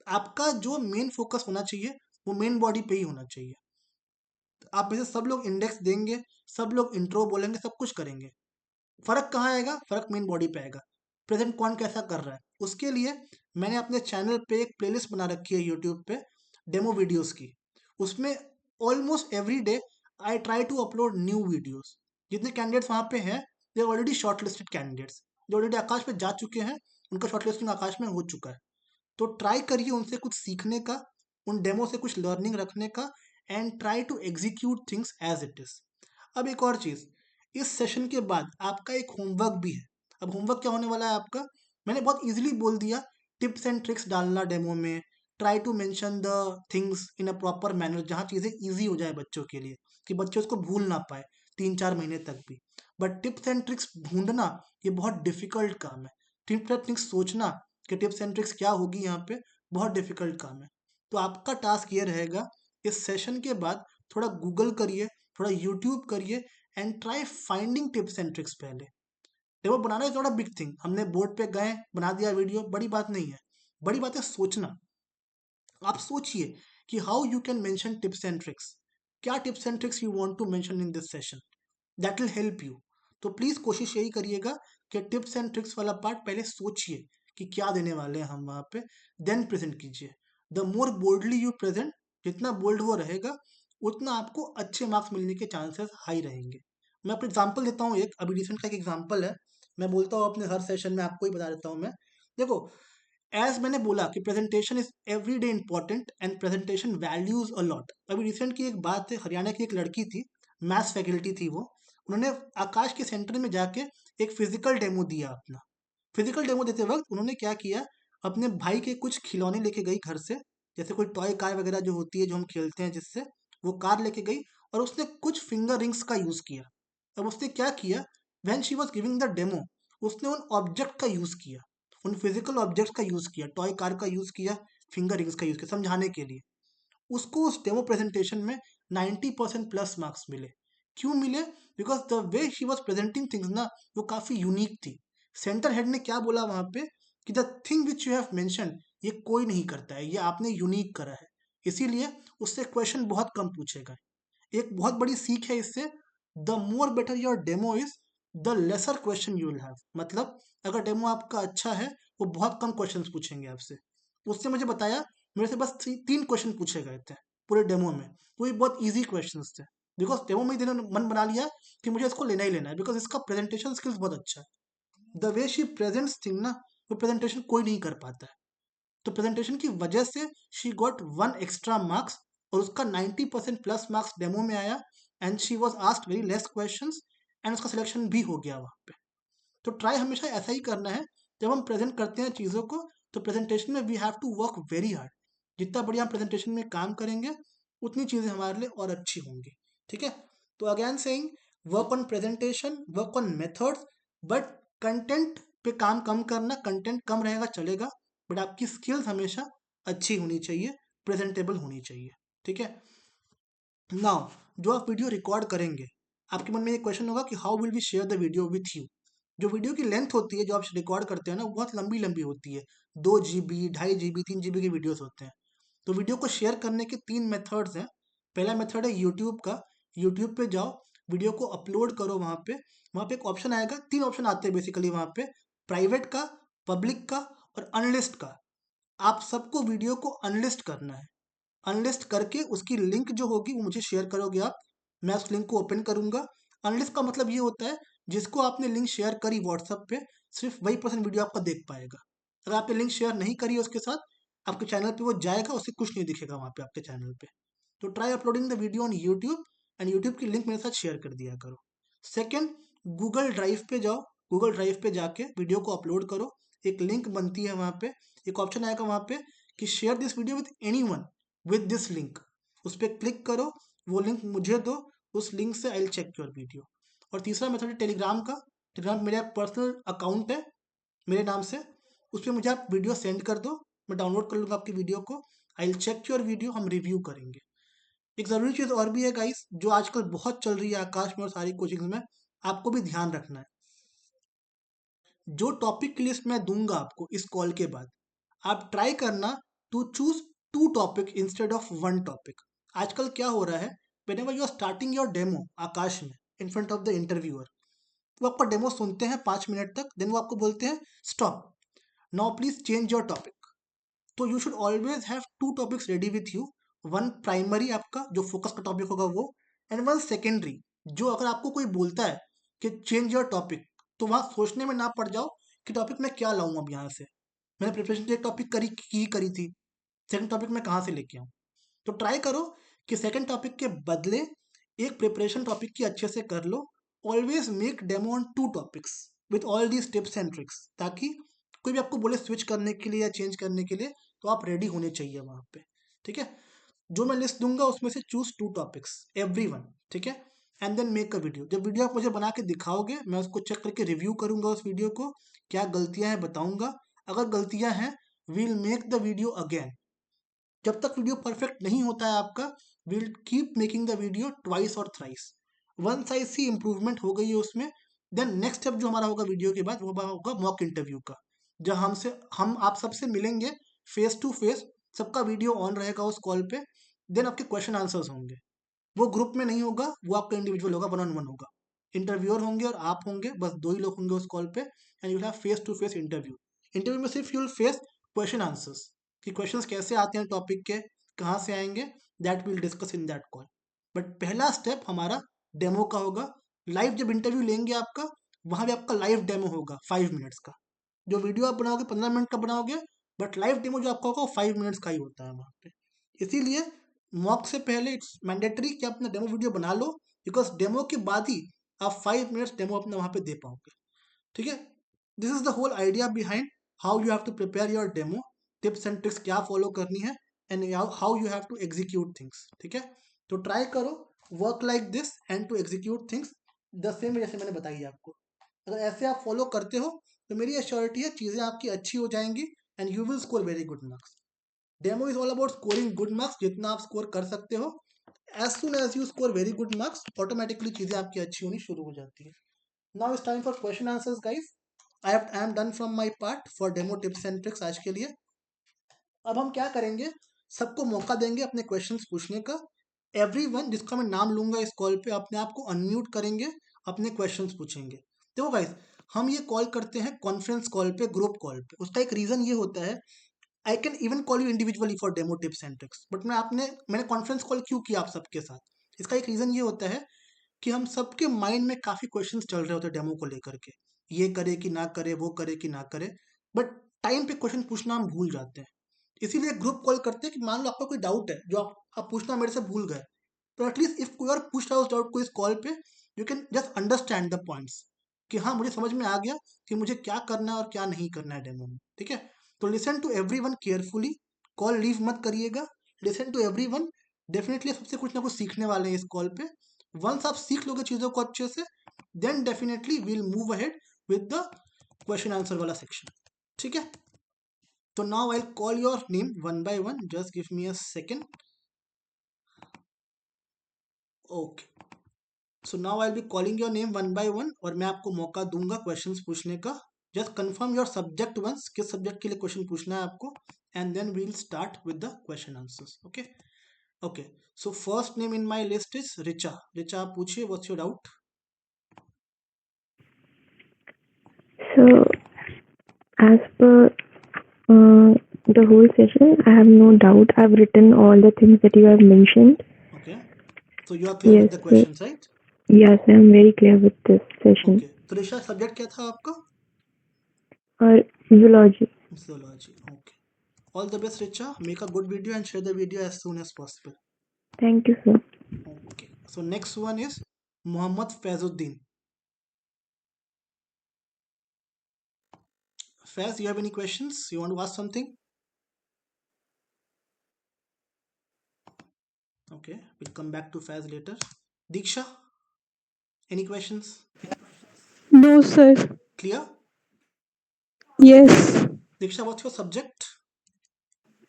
आपका जो मेन फोकस होना चाहिए वो मेन बॉडी पे ही होना चाहिए। आप में से सब लोग इंडेक्स देंगे, सब लोग इंट्रो बोलेंगे, सब कुछ करेंगे, फर्क कहाँ आएगा, फर्क मेन बॉडी पे आएगा। प्रेजेंट कौन कैसा कर रहा है, उसके लिए मैंने अपने चैनल पे एक प्लेलिस्ट बना रखी है यूट्यूब पे, डेमो वीडियोस की। उसमें almost every day I try to upload new videos. जितने कैंडिडेट्स वहाँ पे हैं, they already shortlisted candidates, जो ऑलरेडी आकाश पे जा चुके हैं, उनका शॉर्ट लिस्टिंग आकाश में हो चुका है। तो ट्राई करिए उनसे कुछ सीखने का, उन डेमो से कुछ लर्निंग रखने का, and try to execute things as it is. अब एक और चीज़, इस सेशन के बाद आपका एक होमवर्क भी है। अब होमवर्क क्या होने वाला है आपका, मैंने बहुत इजीली बोल दिया, टिप्स एंड ट्रिक्स डालना डेमो में, try to mention the things in a proper manner, जहाँ चीज़ें इजी हो जाए बच्चों के लिए, कि बच्चे उसको भूल ना पाए 3-4 महीने तक भी। बट टिप्स एंड ट्रिक्स ढूंढना ये बहुत डिफिकल्ट काम है। टिप्स एंड ट्रिक्स सोचना कि टिप्स एंड ट्रिक्स क्या होगी यहाँ पे, बहुत डिफिकल्ट काम है। तो आपका टास्क ये रहेगा, इस सेशन के बाद थोड़ा गूगल करिए, थोड़ा यूट्यूब करिए and try finding tips and tricks पहले। डेमो बनाना is not a big thing, हमने बोर्ड पे गए बना दिया वीडियो, बड़ी बात नहीं है। बड़ी बात है सोचना। आप सोचिए कि how you can mention tips and tricks, क्या tips and tricks you want to mention in this session, that will help you. तो प्लीज कोशिश यही करिएगा कि टिप्स एंड ट्रिक्स वाला पार्ट पहले सोचिए कि क्या देने वाले हैं हम वहां पे, देन प्रेजेंट कीजिए। The more boldly you present, जितना बोल्ड वो रहेगा उतना आपको अच्छे मार्क्स मिलने के चांसेस हाई रहेंगे। मैं आपको एग्जांपल देता हूँ, एक अभी रिसेंट का एक एग्जांपल है, मैं बोलता हूँ अपने हर सेशन में, आपको ही बता देता हूँ मैं। देखो, एज मैंने बोला कि presentation is every day important and presentation values a lot. अभी रिसेंट की एक बात है, हरियाणा की एक लड़की थी, मैथ्स फैकल्टी थी वो, उन्होंने आकाश के सेंटर में जाके एक फिजिकल डेमो दिया अपना। फिजिकल डेमो देते वक्त उन्होंने क्या किया, अपने भाई के कुछ खिलौने लेके गई घर से, जैसे कोई टॉय कार वगैरह जो होती है जो हम खेलते हैं जिससे, वो कार लेके गई और उसने कुछ फिंगर रिंग्स का यूज किया। अब उसने क्या किया, when she was giving the demo, उसने उन ऑब्जेक्ट का यूज किया, उन फिजिकल ऑब्जेक्ट्स का यूज किया, टॉय कार का यूज किया, फिंगर रिंग्स का यूज किया समझाने के लिए। उसको उस डेमो प्रेजेंटेशन में 90% प्लस मार्क्स मिले। क्यों मिले? Because the way she was presenting things ना, वो काफी यूनिक थी। सेंटर हेड ने क्या बोला वहां पे कि the thing which you have mention, ये कोई नहीं करता है, ये आपने यूनिक करा है, इसीलिए उससे क्वेश्चन बहुत कम पूछेगा। एक बहुत बड़ी सीख है इससे, the more better your demo is, the lesser question you will have. मतलब अगर डेमो आपका अच्छा है, वो बहुत कम क्वेश्चंस पूछेंगे आपसे। उससे मुझे बताया, मेरे से बस तीन क्वेश्चन पूछे गए थे पूरे डेमो में, वो भी बहुत इजी क्वेश्चंस थे। बिकॉज डेमो में इन्होंने मन बना लिया कि मुझे इसको लेना ही लेना है, बिकॉज इसका प्रेजेंटेशन स्किल्स बहुत अच्छा है। The way she presents thing ना, वो प्रेजेंटेशन कोई नहीं कर पाता है। तो प्रेजेंटेशन की वजह से शी गॉट 1 एक्स्ट्रा मार्क्स, और उसका 90% प्लस मार्क्स डेमो में आया, and she was asked very less questions, and उसका सिलेक्शन भी हो गया वहाँ पे। तो ट्राई हमेशा ऐसा ही करना है, जब हम प्रेजेंट करते हैं चीज़ों को, तो प्रेजेंटेशन में we have to work very hard. जितना बढ़िया हम प्रेजेंटेशन में काम करेंगे, उतनी चीज़ें हमारे लिए और अच्छी होंगी। ठीक है? तो again saying, work on presentation, work on methods, but content पे काम कम करना, कंटेंट कम रहेगा चलेगा, बट आपकी स्किल्स हमेशा अच्छी होनी चाहिए, प्रेजेंटेबल होनी चाहिए। ठीक है? नाउ, जो आप वीडियो रिकॉर्ड करेंगे, आपके मन में ये क्वेश्चन होगा कि how will we share the video with you. जो वीडियो की लेंथ होती है, जो आप रिकॉर्ड करते हैं ना, वो बहुत लंबी लंबी होती है, 2 GB, 2.5 GB, 3 GB के वीडियोस होते हैं। तो वीडियो को शेयर करने के 3 मेथड्स हैं। पहला मेथड है यूट्यूब का। यूट्यूब पे जाओ, वीडियो को अपलोड करो, वहाँ पे एक ऑप्शन आएगा, 3 ऑप्शन आते हैं बेसिकली वहाँ पे, प्राइवेट का, पब्लिक का और अनलिस्ट का। आप सबको वीडियो को अनलिस्ट करना है। अनलिस्ट करके उसकी लिंक जो होगी वो मुझे शेयर करोगे आप, मैं उस लिंक को ओपन करूंगा। अनलिस्ट का मतलब ये होता है, जिसको आपने लिंक शेयर करी व्हाट्सएप पे, सिर्फ वही पर्सन वीडियो आपका देख पाएगा। अगर आपने लिंक शेयर नहीं करी है उसके साथ, आपके चैनल पे वो जाएगा, उसे कुछ नहीं दिखेगा वहाँ पे आपके चैनल पे। तो try uploading the video on YouTube, and YouTube की लिंक मेरे साथ शेयर कर दिया करो। सेकेंड, गूगल ड्राइव पे जाओ, गूगल ड्राइव पे जाके वीडियो को अपलोड करो। एक लिंक बनती है वहाँ पे, एक ऑप्शन आएगा वहाँ पे कि share this video with any with this link. उस पर क्लिक करो, वो लिंक मुझे दो, उस लिंक से I will check your video. और तीसरा मेथड है टेलीग्राम का। टेलीग्राम मेरा पर्सनल अकाउंट है मेरे नाम से, उस पर मुझे आप वीडियो सेंड कर दो, मैं डाउनलोड कर लूँगा आपकी वीडियो को, I will check your video, हम रिव्यू करेंगे। एक ज़रूरी चीज़ और भी है गाइस, जो आजकल बहुत चल रही है आकाश में और सारी कोचिंग्स में, आपको भी ध्यान रखना है। जो टॉपिक की लिस्ट मैं दूंगा आपको इस कॉल के बाद, आप ट्राई करना to choose 2 topic instead of 1 topic. आजकल क्या हो रहा है, whenever you are starting your demo Aakash में in front of the interviewer, वो आपका डेमो सुनते हैं 5 मिनट तक, देन वो आपको बोलते हैं stop, now please change your topic. तो you should always have 2 topics ready with you, one primary आपका जो फोकस का टॉपिक होगा वो, एंड वन सेकेंडरी, जो अगर आपको कोई बोलता है कि चेंज योर टॉपिक, तो वहां सोचने में ना पड़ जाओ कि टॉपिक मैं क्या लाऊं अब यहाँ से, मैंने प्रिपरेशन एक टॉपिक करी थी, सेकंड टॉपिक मैं कहाँ से लेके आऊँ। तो ट्राई करो कि सेकंड टॉपिक के बदले एक प्रिपरेशन टॉपिक की अच्छे से कर लो। Always make demo on 2 topics with all these tips and tricks, ताकि कोई भी आपको बोले स्विच करने के लिए या चेंज करने के लिए, तो आप रेडी होने चाहिए वहां पे। ठीक है? जो मैं लिस्ट दूंगा उसमें से चूज 2 टॉपिक्स एवरी वन। ठीक है? And then make a video. जब वीडियो आप मुझे बना के दिखाओगे, मैं उसको चेक करके रिव्यू करूंगा उस वीडियो को, क्या गलतियां हैं बताऊंगा। अगर गलतियां हैं, we'll make the video again, जब तक वीडियो परफेक्ट नहीं होता है आपका, will keep making the video twice और थ्राइस। वन साइज सी इम्प्रूवमेंट हो गई है उसमें, देन नेक्स्ट स्टेप जो हमारा होगा वीडियो के बाद वो होगा मॉक इंटरव्यू का, जहाँ हम आप सबसे मिलेंगे फेस टू फेस, सबका वीडियो ऑन रहेगा उस कॉल पे, देन आपके क्वेश्चन आंसर्स होंगे। वो ग्रुप में नहीं होगा, वो आपका इंडिविजुअल होगा, वन ऑन वन होगा। इंटरव्यूअर होंगे और आप होंगे, बस दो ही लोग होंगे उस कॉल पे, and you have face to face interview. Interview में सिर्फ you will face question answers, कि क्वेश्चंस कैसे आते हैं टॉपिक के, कहाँ से आएंगे, that will discuss in that call. But पहला स्टेप हमारा डेमो का होगा। लाइव जब इंटरव्यू लेंगे आपका, वहाँ भी आपका लाइव डेमो होगा 5 मिनट्स का। जो वीडियो आप बनाओगे 15 मिनट का बनाओगे, बट लाइव डेमो जो आपका होगा वो 5 मिनट्स का ही होता है वहाँ पे। इसीलिए मॉक से पहले इट्स मैंडेटरी कि आप अपना डेमो वीडियो बना लो, बिकॉज डेमो के बाद ही आप 5 मिनट्स डेमो अपना वहाँ पे दे पाओगे। ठीक है, this is the whole idea behind how you have to prepare your demo, tips and tricks क्या फॉलो करनी है, and how you have to execute things. ठीक है, तो ट्राई करो work like this and to execute things the same जैसे मैंने बताई है आपको। अगर ऐसे आप फॉलो करते हो तो मेरी एश्योरिटी है चीज़ें आपकी अच्छी हो जाएंगी, and you will score very good marks. Demo is all about scoring good marks, जितना आप स्कोर कर सकते हो। As soon as you score very good marks, automatically चीज़ें आपकी अच्छी होनी शुरू हो जाती है। Now it's time for question answers guys. I am done from my part for demo tips and tricks आज के लिए। अब हम क्या करेंगे, सबको मौका देंगे अपने क्वेश्चंस पूछने का। एवरीवन जिसका मैं नाम लूंगा इस कॉल पे, अपने आप को अनम्यूट करेंगे, अपने क्वेश्चंस पूछेंगे। देखो गाइस, हम ये कॉल करते हैं कॉन्फ्रेंस कॉल पे, ग्रुप कॉल पे। उसका एक रीजन ये होता है, I can even call you individually for demo tips and tricks, but मैंने कॉन्फ्रेंस कॉल क्यों किया आप सबके साथ, इसका एक रीजन ये होता है कि हम सबके माइंड में काफी क्वेश्चंस चल रहे होते हैं डेमो को लेकर के, ये करे कि ना करे, वो करे कि ना करे, बट टाइम पे क्वेश्चन पूछना हम भूल जाते हैं। इसीलिए ग्रुप कॉल करते हैं कि मान लो आपका कोई डाउट है जो आप पूछना मेरे से भूल गए, तो एटलीस्ट इफ कोई और पूछ रहा है उस डाउट को इस कॉल पे, you can just understand the points, कि हाँ मुझे समझ में आ गया कि मुझे क्या करना है और क्या नहीं करना है डेमो में। ठीक है, तो listen to everyone carefully, call leave मत करिएगा, लिसन टू एवरीवन। डेफिनेटली सबसे कुछ ना कुछ सीखने वाले हैं इस कॉल पे। वंस आप सीख लोगे चीज़ों को अच्छे से, then definitely we'll move ahead with the question answer वाला सेक्शन। ठीक है, तो now I call your name one by one, just give me a second. Okay, so now I be calling your name one by one, और मैं आपको मौका दूंगा क्वेश्चंस पूछने का। Just confirm your subject once, किस सब्जेक्ट के लिए क्वेश्चन पूछना है आपको, and then we will start with the question answers. Okay okay, so first name in my list is Richa. Richa, आप पूछिए, what's your doubt? So, as per the whole session, I have no doubt. I've written all the things that you have mentioned. Okay, so you are clear with Yes, the questions, right? yes, I'm very clear with this session. Okay, तो Richa subject क्या था आपका? Or zoology. Zoology. Okay, all the best Richa, make a good video and share the video as soon as possible. Thank you, sir. Okay, so next one is Muhammad Faizuddin. Faiz, you have any questions? You want to ask something? Okay, we'll come back to Faiz later. Diksha, any questions? No, sir. Clear? Yes. Diksha, what's your subject?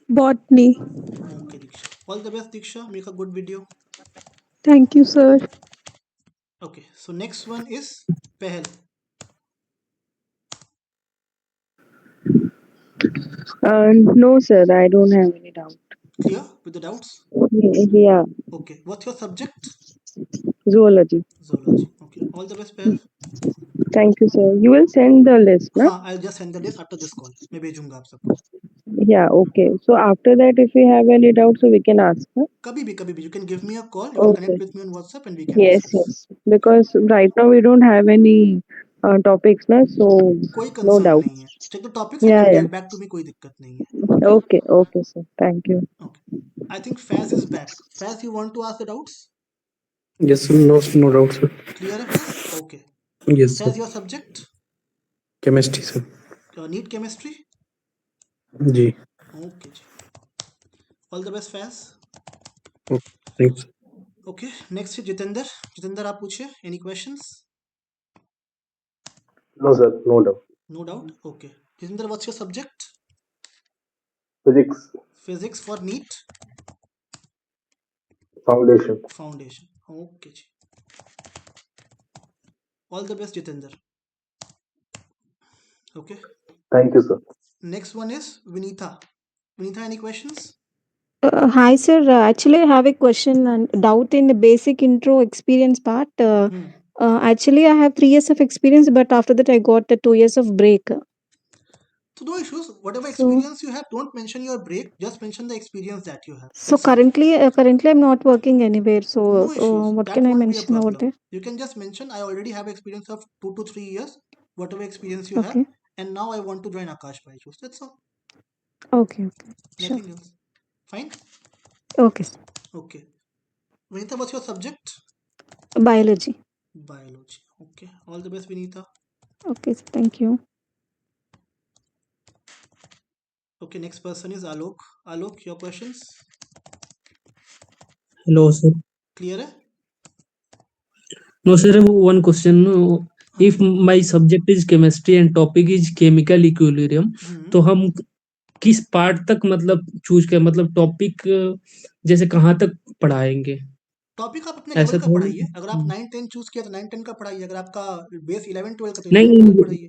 Botany. Okay, Diksha. All the best, Diksha. Make a good video. Thank you, sir. Okay, so next one is Pehel. No, sir, I don't have any doubt. Clear with the doubts? Yeah, Okay, what's your subject? zoology. Zoology. Okay, all the best, Pehel. Thank you, sir. You will send the list, na? हाँ, I'll just send the list after this call. मैं भेजूंगा आप सबको. Yeah, okay. So after that, if we have any doubt, so we can ask, na? कभी भी. You can give me a call. You can Okay. connect with me on WhatsApp and we can Yes, discuss. yes. Because right now we don't have any topics, na? So कोई no concern doubt. नहीं है. Check the topics and Yeah, then yeah. get back to me. कोई दिक्कत नहीं है. Okay, okay, sir. Thank you. Okay. I think Faz is back. Faz, you want to ask the doubts? Yes, sir. No doubt, sir. Clear है Faz? Okay. Yes, sir. Faz, your subject? Chemistry, sir. Need chemistry? Ji. Okay. Ji. All the best Faz. Okay. Thanks. Okay. Next is Jitender. Jitender, आप पूछिए. Any questions? No, sir, no doubt. No doubt. Okay. Jitender, what's your subject? Physics. Physics for NEET foundation. Foundation. Okay जी, all the best Jitendra. Okay, thank you sir. Next one is Vinita. Vinita, any questions? Hi, sir. Actually, I have a question and doubt in the basic intro experience part. Actually, I have 3 years of experience, but after that, I got the 2 years of break. So no issues. Whatever So, experience you have, don't mention your break. Just mention the experience that you have. so That's it. currently, I'm not working anywhere. So, No issues. what That can I won't be a mention over problem. there? You can just mention I already have experience of 2 to 3 years, whatever experience you have, Okay. and now I want to join Akash Byju's. That's all. Okay. Sure. Nothing else. Fine. Okay. Sir. Okay. Vinita, what's your subject? Biology. Biology. Okay. All the best, Vinita. Okay. Sir. Thank you. Okay. Next person is Alok. Alok, your questions Hello, sir. clear है? No, sir, one question. If my subject is chemistry and topic is chemical equilibrium, तो हम किस part तक मतलब choose कर, मतलब topic जैसे कहाँ तक पढ़ाएंगे? टॉपिक आप अपने ऐसा लेवल का थोड़ी। पढ़ाइए। अगर आप 9-10 चूज किया तो 9-10 का पढ़ाइए। अगर आपका बेस 11-12 का तो 11-12 नहीं, पढ़ाइए।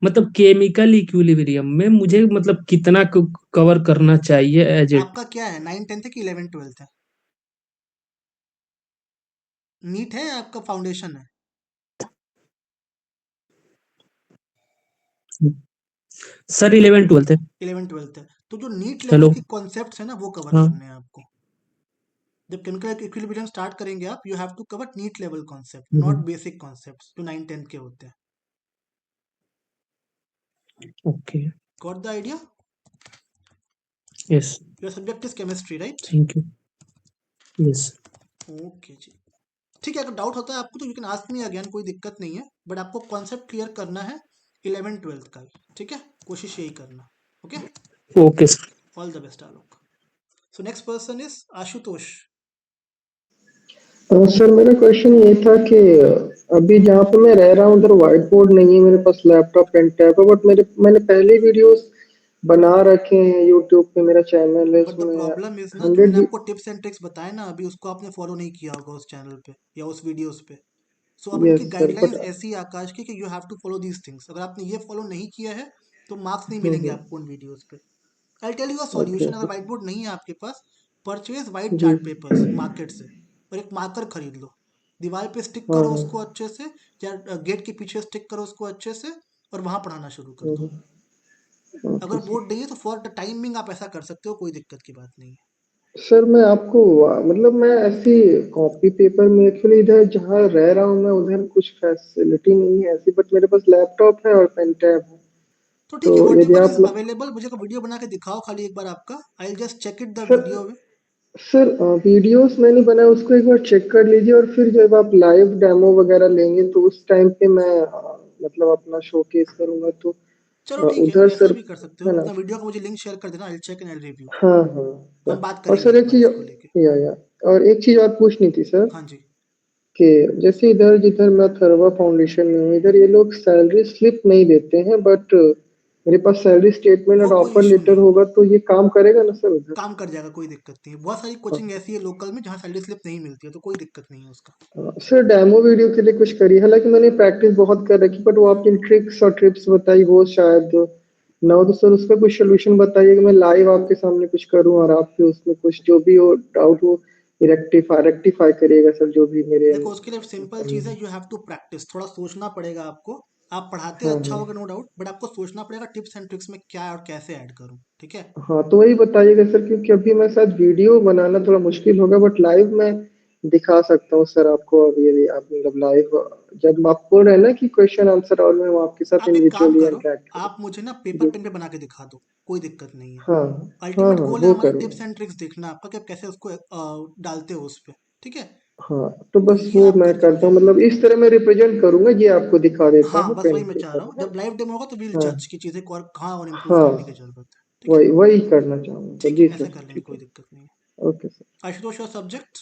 मतलब केमिकल इक्विलिब्रियम में मुझे मतलब कितना कवर करना चाहिए एज ए? आपका क्या है, 9-10 है कि 11-12 है? नीट है या आपका फाउंडेशन है? सर 11-12 है। 11-12 है तो जो नीट लेवल हेलो। की कॉन्सेप्ट्स है ना वो कवर हाँ। करने हैं आपको। जब केमिकल इक्विलिब्रियम स्टार्ट करेंगे आप, you have to cover NEET level concept, not basic concepts जो 9-10 के होते हैं। Okay. Got the idea? Yes. Your subject is chemistry, right? Thank you. Yes. Okay जी, ठीक है। अगर डाउट होता है आपको तो you can ask me again, कोई दिक्कत नहीं है। बट आपको कॉन्सेप्ट क्लियर करना है 11-12 का ही, ठीक है? कोशिश यही करना। Okay, okay sir. All the best Alok. So next person is Ashutosh. Sir मेरा क्वेश्चन ये था कि अभी जहाँ पे मैं रह रहा हूँ उधर व्हाइट बोर्ड नहीं है, मेरे पास लैपटॉप पेन टैब है, बट मैंने पहले वीडियोस बना रखे हैं यूट्यूब पे, मेरा चैनल है बट द उसमें प्रॉब्लम इज ना, जो मैंने 100। आपको टिप्स एंड ट्रिक्स बताए ना अभी, उसको आपने फॉलो नहीं किया होगा उस चैनल पे या उस वीडियोस पे। सो अब इनकी यस सर, गाइडलाइंस बट ऐसी है आकाश की कि you have to follow these things. अगर आपने ये फॉलो नहीं किया है तो मार्क्स नहीं मिलेंगे आपको उन वीडियोस पे। I tell you a okay solution. अगर व्हाइट बोर्ड नहीं है आपके पास, परचेज व्हाइट जी। चार्ट पेपर्स मार्केट से और एक मार्कर खरीद लो। दीवार पे स्टिक हाँ करो हाँ। उसको अच्छे से, या गेट के पीछे स्टिक करो उसको अच्छे से, और वहां पढ़ाना शुरू कर दो। ओके अगर सर। बोर्ड नहीं है तो फॉर द टाइमिंग आप ऐसा कर सकते हो, कोई दिक्कत की बात नहीं है। सर मैं आपको मतलब मैं ऐसी कॉपी पेपर में एक्चुअली इधर जहाँ रह रहा हूँ मैं उधर कुछ फैसिलिटी नहीं है ऐसी, बट मेरे पास लैपटॉप है और पेन टैब है, तो तो ठीक है, वॉट यदि एवर आप इज अवेलेबल मुझे को वीडियो बना के दिखाओ खाली एक बार आपका। I just check it the sir video में। सर वीडियोस मैंने बनाया उसको एक बार चेक कर लीजिए, और फिर जब आप लाइव डेमो वगैरह लेंगे तो उस टाइम पे मैं मतलब अपना शोकेस करूंगा, तो चलो ठीक है, उधर ऐसा सर भी कर सकते हो। है ना। अपना वीडियो का मुझे लिंक शेयर कर देना, I check and I review. हाँ हाँ हम सर। बात और करेंगे सर एक एक बार चीज, इसको लेके। या और एक चीज और पूछनी थी सर, हाँ जी। कि जैसे इधर जिधर मैं थर्वा फाउंडेशन में हूँ इधर ये लोग सैलरी स्लिप नहीं देते हैं, बट मेरे पास सैलरी स्टेटमेंट वो और कोई ऑफर इशू लेटर नहीं, होगा, तो ये काम करेगा ना सर उधर? काम कर जाएगा, कोई दिक्कत नहीं है। बहुत सारी कोचिंग ऐसी है लोकल में जहाँ सैलरी स्लिप नहीं मिलती है, तो कोई दिक्कत नहीं है उसका। सर डेमो वीडियो के लिए कुछ करिए, हालांकि मैंने प्रैक्टिस बहुत कर रखी, बट वो आपकी ट्रिक्स और ट्रिप्स बताई वो शायद ना हो, तो सर उसका कुछ सोल्यूशन बताइए कि मैं लाइव आपके सामने कुछ करूं और आप फिर उसमें कुछ जो भी हो डाउट हो रेक्टिफाई करिएगा सर, जो भी मेरे देखो उसके लिए सिंपल कमी चीज़ हो। है, यू हैव टू प्रैक्टिस। थोड़ा सोचना पड़ेगा आपको। आप पढ़ाते हाँ अच्छा हाँ। होगा नो डाउट, बट आपको सोचना पड़ेगा टिप्स एंड ट्रिक्स में क्या और कैसे ऐड करूँ, ठीक है? हाँ तो वही बताइएगा सर, क्योंकि अभी मैं शायद वीडियो बनाना थोड़ा मुश्किल होगा, बट लाइव में दिखा सकता हूँ सर आपको। अभी यदि आप मतलब लाइव जब आप बोल रहे हैं ना कि क्वेश्चन आंसर, और मैं आपके साथ आप एक काम इंडिविजुअली करो, इंटरेक्ट करूँ। आप मुझे ना पेपर जी। पेन पे बना के दिखा दो, कोई दिक्कत नहीं है। हाँ हाँ अल्टीमेट हाँ गोल है वो हमारा टिप्स करूँगा। एंड ट्रिक्स देखना आपका, कि आप कैसे उसको डालते हो उस पे, ठीक है? हाँ तो तो बस ये वो आप मैं करके करता मुझे हूँ, मतलब इस तरह मैं रिप्रेजेंट करूंगा, ये आपको दिखा देता हाँ, हूँ बस पेन वही मैं चाह पेपर रहा हूँ। में, है जब लाइव डेमो होगा तो वील ना। हाँ जज की चीज़ें को और कहाँ और इम्प्रूव हाँ करने की जरूरत है, ठीक है? वही वही करना चाहूंगा सर। ठीक है, जी ऐसा सर, कर लेंगे, ठीक कोई है। दिक्कत नहीं है। Okay sir. Ashutosh your subject?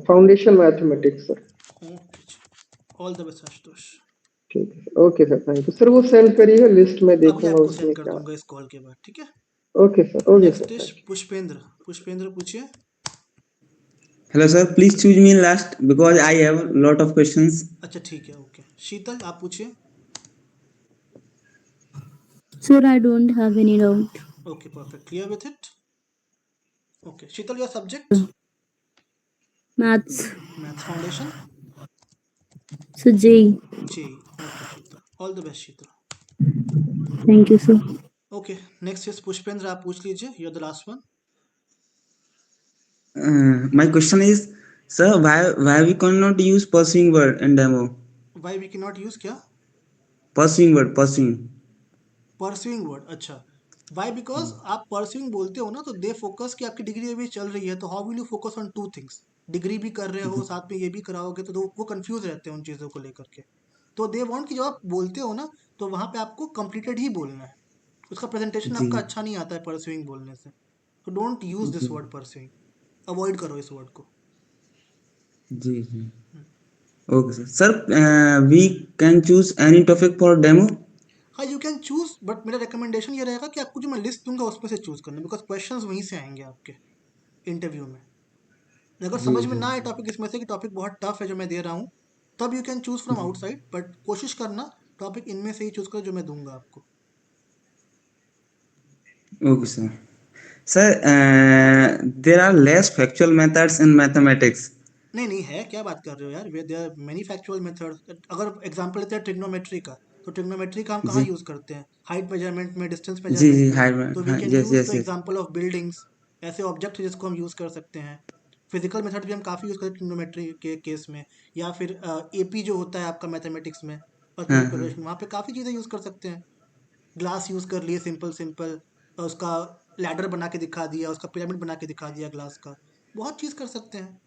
Foundation mathematics sir. Okay, all the best Ashutosh. ठीक है sir, okay sir, thank you sir. वो सेंड करिएगा लिस्ट, में अभी देखूंगा आपको उसमें सेंड कर क्या। दूंगा इस कॉल के बाद, ठीक है? Okay sir, okay next sir, is thank you. Pushpendra पूछिए। Hello sir, please choose me in last because I have lot of questions. अच्छा ठीक है, ओके। शीतल आप पूछिए। Sir, I don't have any doubt. Okay perfect, clear with it. Okay Sheetal, your subject? Maths. Maths foundation. So J. जी okay Sheetal, all the best Sheetal. Thank you, sir. Okay next is Pushpendra, आप पूछ लीजिए, you are the last one. My question is, sir, why we cannot use pursuing word in demo? Why we can not use क्या? Pursuing word, pursuing. Pursuing word, अच्छा। Why? Because आप pursuing बोलते हो ना, तो दे फोकस कि आपकी degree अभी चल रही है, तो how will you focus on two things? Degree भी कर रहे हो, साथ में ये भी कराओगे, तो वो कंफ्यूज रहते हैं उन चीज़ों को लेकर के। तो दे वांट कि जब आप बोलते हो ना, तो वहाँ पे आपको कंप्लीटेड ही बोलना है। उसका प्रेजेंटेशन जी आपका अच्छा नहीं आता है परस्यूइंग बोलने से। तो डोंट यूज जी दिस वर्ड परस्यूइंग, अवॉइड करो इस वर्ड को। जी जी। Okay sir. Sir, we can choose any topic for demo. हाँ यू कैन चूज, बट मेरा रिकमेंडेशन ये रहेगा कि आपको जो मैं लिस्ट दूंगा उसमें से चूज करना, बिकॉज क्वेश्चंस वहीं से आएंगे आपके इंटरव्यू में। अगर जी समझ में जी ना आए टॉपिक इसमें से कि टॉपिक बहुत टफ है जो मैं दे रहा हूँ, तब you can choose from outside, but कोशिश करना टॉपिक इनमें से ही चूज करो जो मैं दूंगा आपको। Okay sir. Sir, there are less factual methods in mathematics. नहीं नहीं है, क्या बात कर रहे हो यार, there are many factual methods. अगर एग्जांपल लेते हैं ट्रिग्नोमेट्री का, तो ट्रिग्नोमेट्री का हम कहाँ जी यूज करते हैं? हाइट मेजरमेंट में, डिस्टेंस जी मेजरमेंट जी में। हाई तो वी हाँ can yes use the yes yes example of buildings, ऐसे ऑब्जेक्ट जिसको हम यूज कर सकते हैं। फिजिकल मेथड भी हम काफ़ी यूज करते हैं ट्रिग्नोमेट्री के केस में, या फिर एपी जो होता है आपका मैथमेटिक्स में, हाँ अर्थमेटिक हाँ प्रोग्रेशन, वहाँ पे काफ़ी चीज़ें यूज कर सकते हैं। ग्लास यूज कर लिए, सिंपल सिंपल, और उसका लैडर बना के दिखा दिया, उसका पिरामिड बना के दिखा दिया ग्लास का। बहुत चीज़ कर सकते हैं।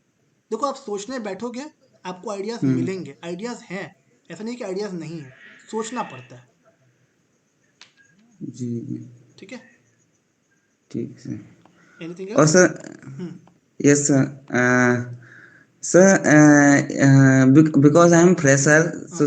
देखो आप सोचने बैठोगे, आपको आइडियाज हम्म मिलेंगे, आइडियाज हैं, ऐसा नहीं कि आइडियाज नहीं है, सोचना पड़ता है। जी जी ठीक है, ठीक सर। एनीथिंग और else? Sir yes sir sir because I am fresher हाँ, सो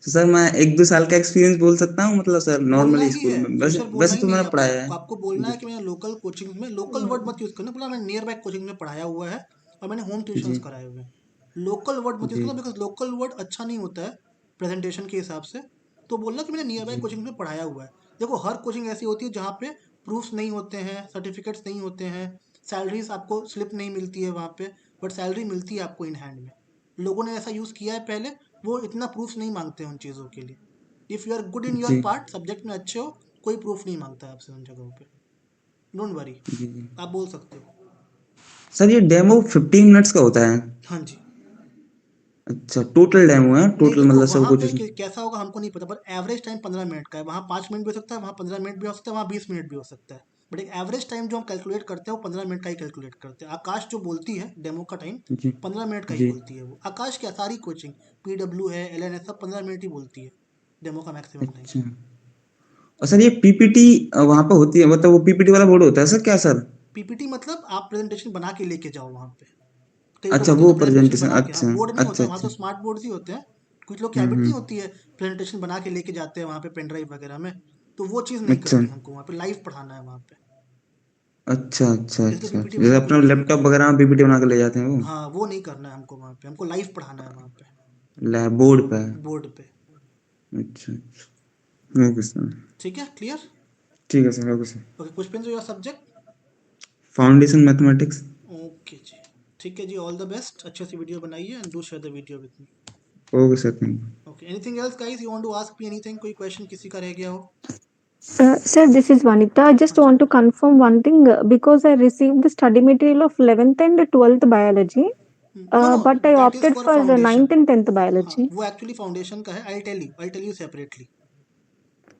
सर मैं 1-2 साल का एक्सपीरियंस बोल सकता हूँ मतलब सर बोलना नॉर्मली ही स्कूल है, में वैसे फ्रेशर बोलना वैसे ही तो नहीं है मैंने आपको। पढ़ाया है। आपको बोलना है जी कि मैंने लोकल कोचिंग में, लोकल वर्ड मत यूज़ करना, बोला मैंने नियर बाय कोचिंग में पढ़ाया हुआ है और मैंने होम ट्यूशंस जी कराए हुए हैं। लोकल वर्ड मत यूज़ जी करना, बिकॉज लोकल वर्ड अच्छा नहीं होता है प्रेजेंटेशन के हिसाब से। तो बोलना कि मैंने नियर बाय जी कोचिंग में पढ़ाया हुआ है। देखो हर कोचिंग ऐसी होती है जहाँ पे प्रूफ्स नहीं होते हैं, सर्टिफिकेट्स नहीं होते हैं, सैलरीज आपको स्लिप नहीं मिलती है वहाँ पे, बट सैलरी मिलती है आपको इन हैंड में। लोगों ने ऐसा यूज़ किया है पहले, वो इतना प्रूफ नहीं मांगते हैं उन चीज़ों के लिए। If you are good in your जी पार्ट, सब्जेक्ट में अच्छे हो, कोई प्रूफ नहीं मांगता है आपसे उन जगहों पे। डोंट वरी, जी जी आप बोल सकते हो। सर ये डेमो 15 मिनट्स का होता है? हाँ जी। अच्छा टोटल डेमो है, नहीं टोटल देखो मतलब सब वहाँ कुछ पे उसमें? कैसा होगा हमको नहीं पता, पर एवरेज टाइम 15 मिनट का है। वहाँ 5 मिनट भी हो सकता है, वहाँ 15 मिनट भी हो सकता है, वहाँ 20 मिनट भी हो सकता है। बट एक एवरेज टाइम जो हम कैलकुलेट करते हैं वो 15 मिनट का ही कैलकुलेट करते हैं। आकाश जो बोलती है डेमो का टाइम, जी 15 मिनट का ही जी बोलती है वो। आकाश क्या, सारी कोचिंग, PW है, LN है, सब 15 मिनट ही बोलती है डेमो का मैक्सिमम टाइम। अच्छा। और सर ये पीपीटी वहाँ पे होती है, मतलब वो पीपीटी वाला बोर्ड होता है सर क्या सर? PPT मतलब आप प्रेजेंटेशन बना के लेके जाओ वहाँ पे। कई लोग अच्छा होते हैं वो ना प्रेजेंटेशन प्रेजेंटेशन, बना के, हाँ अच्छा बोर्ड नहीं होता अच्छा है वहाँ, तो अच्छा। स्मार्ट बोर्ड्स ही होते हैं। कुछ लोग की हैबिट नहीं हम्म। होती है प्रेजेंटेशन बना के लेके जाते हैं वहाँ पे पेन ड्राइव वगैरह में, तो वो चीज़ नहीं अच्छा करनी हमको, वहाँ पे लाइव पढ़ाना है वहाँ पे। अच्छा अच्छा इसलिए अच्छा PPT अच्छा। जैसे वगैरह कुछ अपना भी नहीं लैपटॉप करना। वगैरह में पीपीटी बना के ले जाते हैं वो? हाँ वो नहीं करना है हमको वहाँ पे, हमको लाइव पढ़ाना है वहाँ पे, बोर्ड पे? बोर्ड पे। अच्छा अच्छा ओके सर। ठीक है, क्लियर? ठीक है sir, okay sir. Okay Pushpendra, your subject? Foundation mathematics. Okay जी, ठीक है जी, ऑल द बेस्ट, अच्छे से वीडियो बनाइए and do share the video with me. Okay sir, thank you. Okay, anything else guys, you want to ask me anything? कोई question किसी का रह गया हो? Sir, this is Vanita. I just अच्छा। want to confirm one thing because I received the study material of 11th and 12th biology, no no, but I that is opted for for foundation. 9th and 10th हाँ biology. वो actually foundation का है, I tell you separately.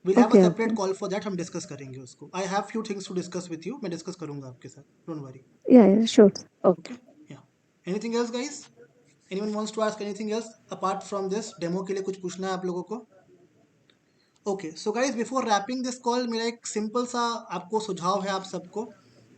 Will have a Okay, separate okay. Call for that, हम discuss करेंगे उसको। I have few things to discuss with you, मैं discuss करूंगा आपके साथ, don't worry. Yeah, yeah, sure. Okay. Okay, या anything else guys? Anyone wants to ask anything else apart from this? Demo के लिए कुछ पूछना है आप लोगों को? Okay so guys, before wrapping this call, मेरा एक सिंपल सा आपको सुझाव है आप सबको,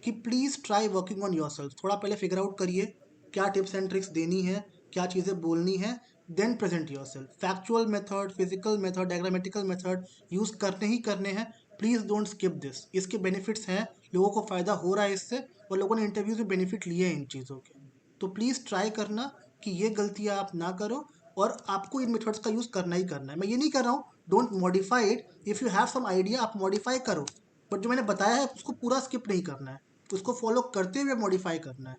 कि please try working on yourself. थोड़ा पहले फिगर आउट करिए क्या टिप्स एंड ट्रिक्स देनी है, क्या चीज़ें बोलनी है, then present yourself. Factual method, physical method, diagrammatical method use करने ही करने हैं। Please don't skip this. इसके बेनिफिट्स हैं, लोगों को फ़ायदा हो रहा है इससे, और लोगों ने इंटरव्यूज में बेनिफिट लिए हैं इन चीज़ों के। तो प्लीज़ ट्राई करना कि ये गलतियाँ आप ना करो, और आपको इन मेथड्स का यूज़ करना ही करना है। मैं ये नहीं कर रहा हूँ don't modify it, if you have some idea आप मॉडिफाई करो, बट जो मैंने बताया है उसको पूरा स्किप नहीं करना है, उसको फॉलो करते हुए मॉडिफाई करना है।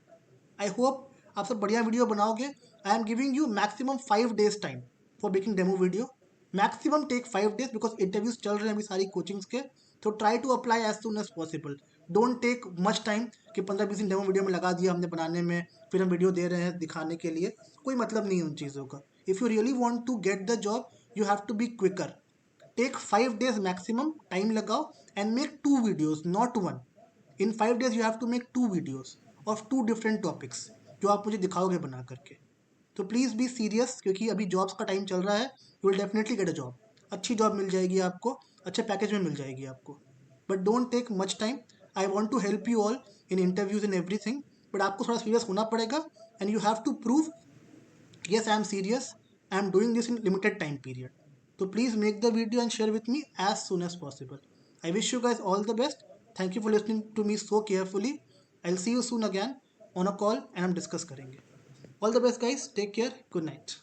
आई होप आप सब बढ़िया वीडियो बनाओगे। I am giving you maximum 5 days time for making demo video. Maximum take 5 days because interviews चल रहे हैं अभी सारी कोचिंग्स के। तो try to apply as soon as possible. Don't take much time कि 15-20 दिन डेमो वीडियो में लगा दिया हमने बनाने में, फिर हम वीडियो दे रहे हैं दिखाने के लिए। कोई मतलब नहीं है उन चीज़ों का। If you really want to get the job you have to be quicker. Take 5 days maximum time लगाओ and make 2 videos, not 1। In 5 days you have to make 2 videos of 2 different topics जो आप मुझे दिखाओगे बना करके। तो please be serious, क्योंकि अभी जॉब्स का टाइम चल रहा है। You will definitely get a job, अच्छी जॉब मिल जाएगी आपको, अच्छे पैकेज में मिल जाएगी आपको। But don't take much time. I want to help you all in interviews in everything, but आपको थोड़ा सीरियस होना पड़ेगा and you have to prove yes I am serious, I am doing this in limited time period. So please make the video and share with me as soon as possible. I wish you guys all the best. Thank you for listening to me so carefully. I'll see you soon again on a call and हम discuss करेंगे. All the best guys, take care, good night.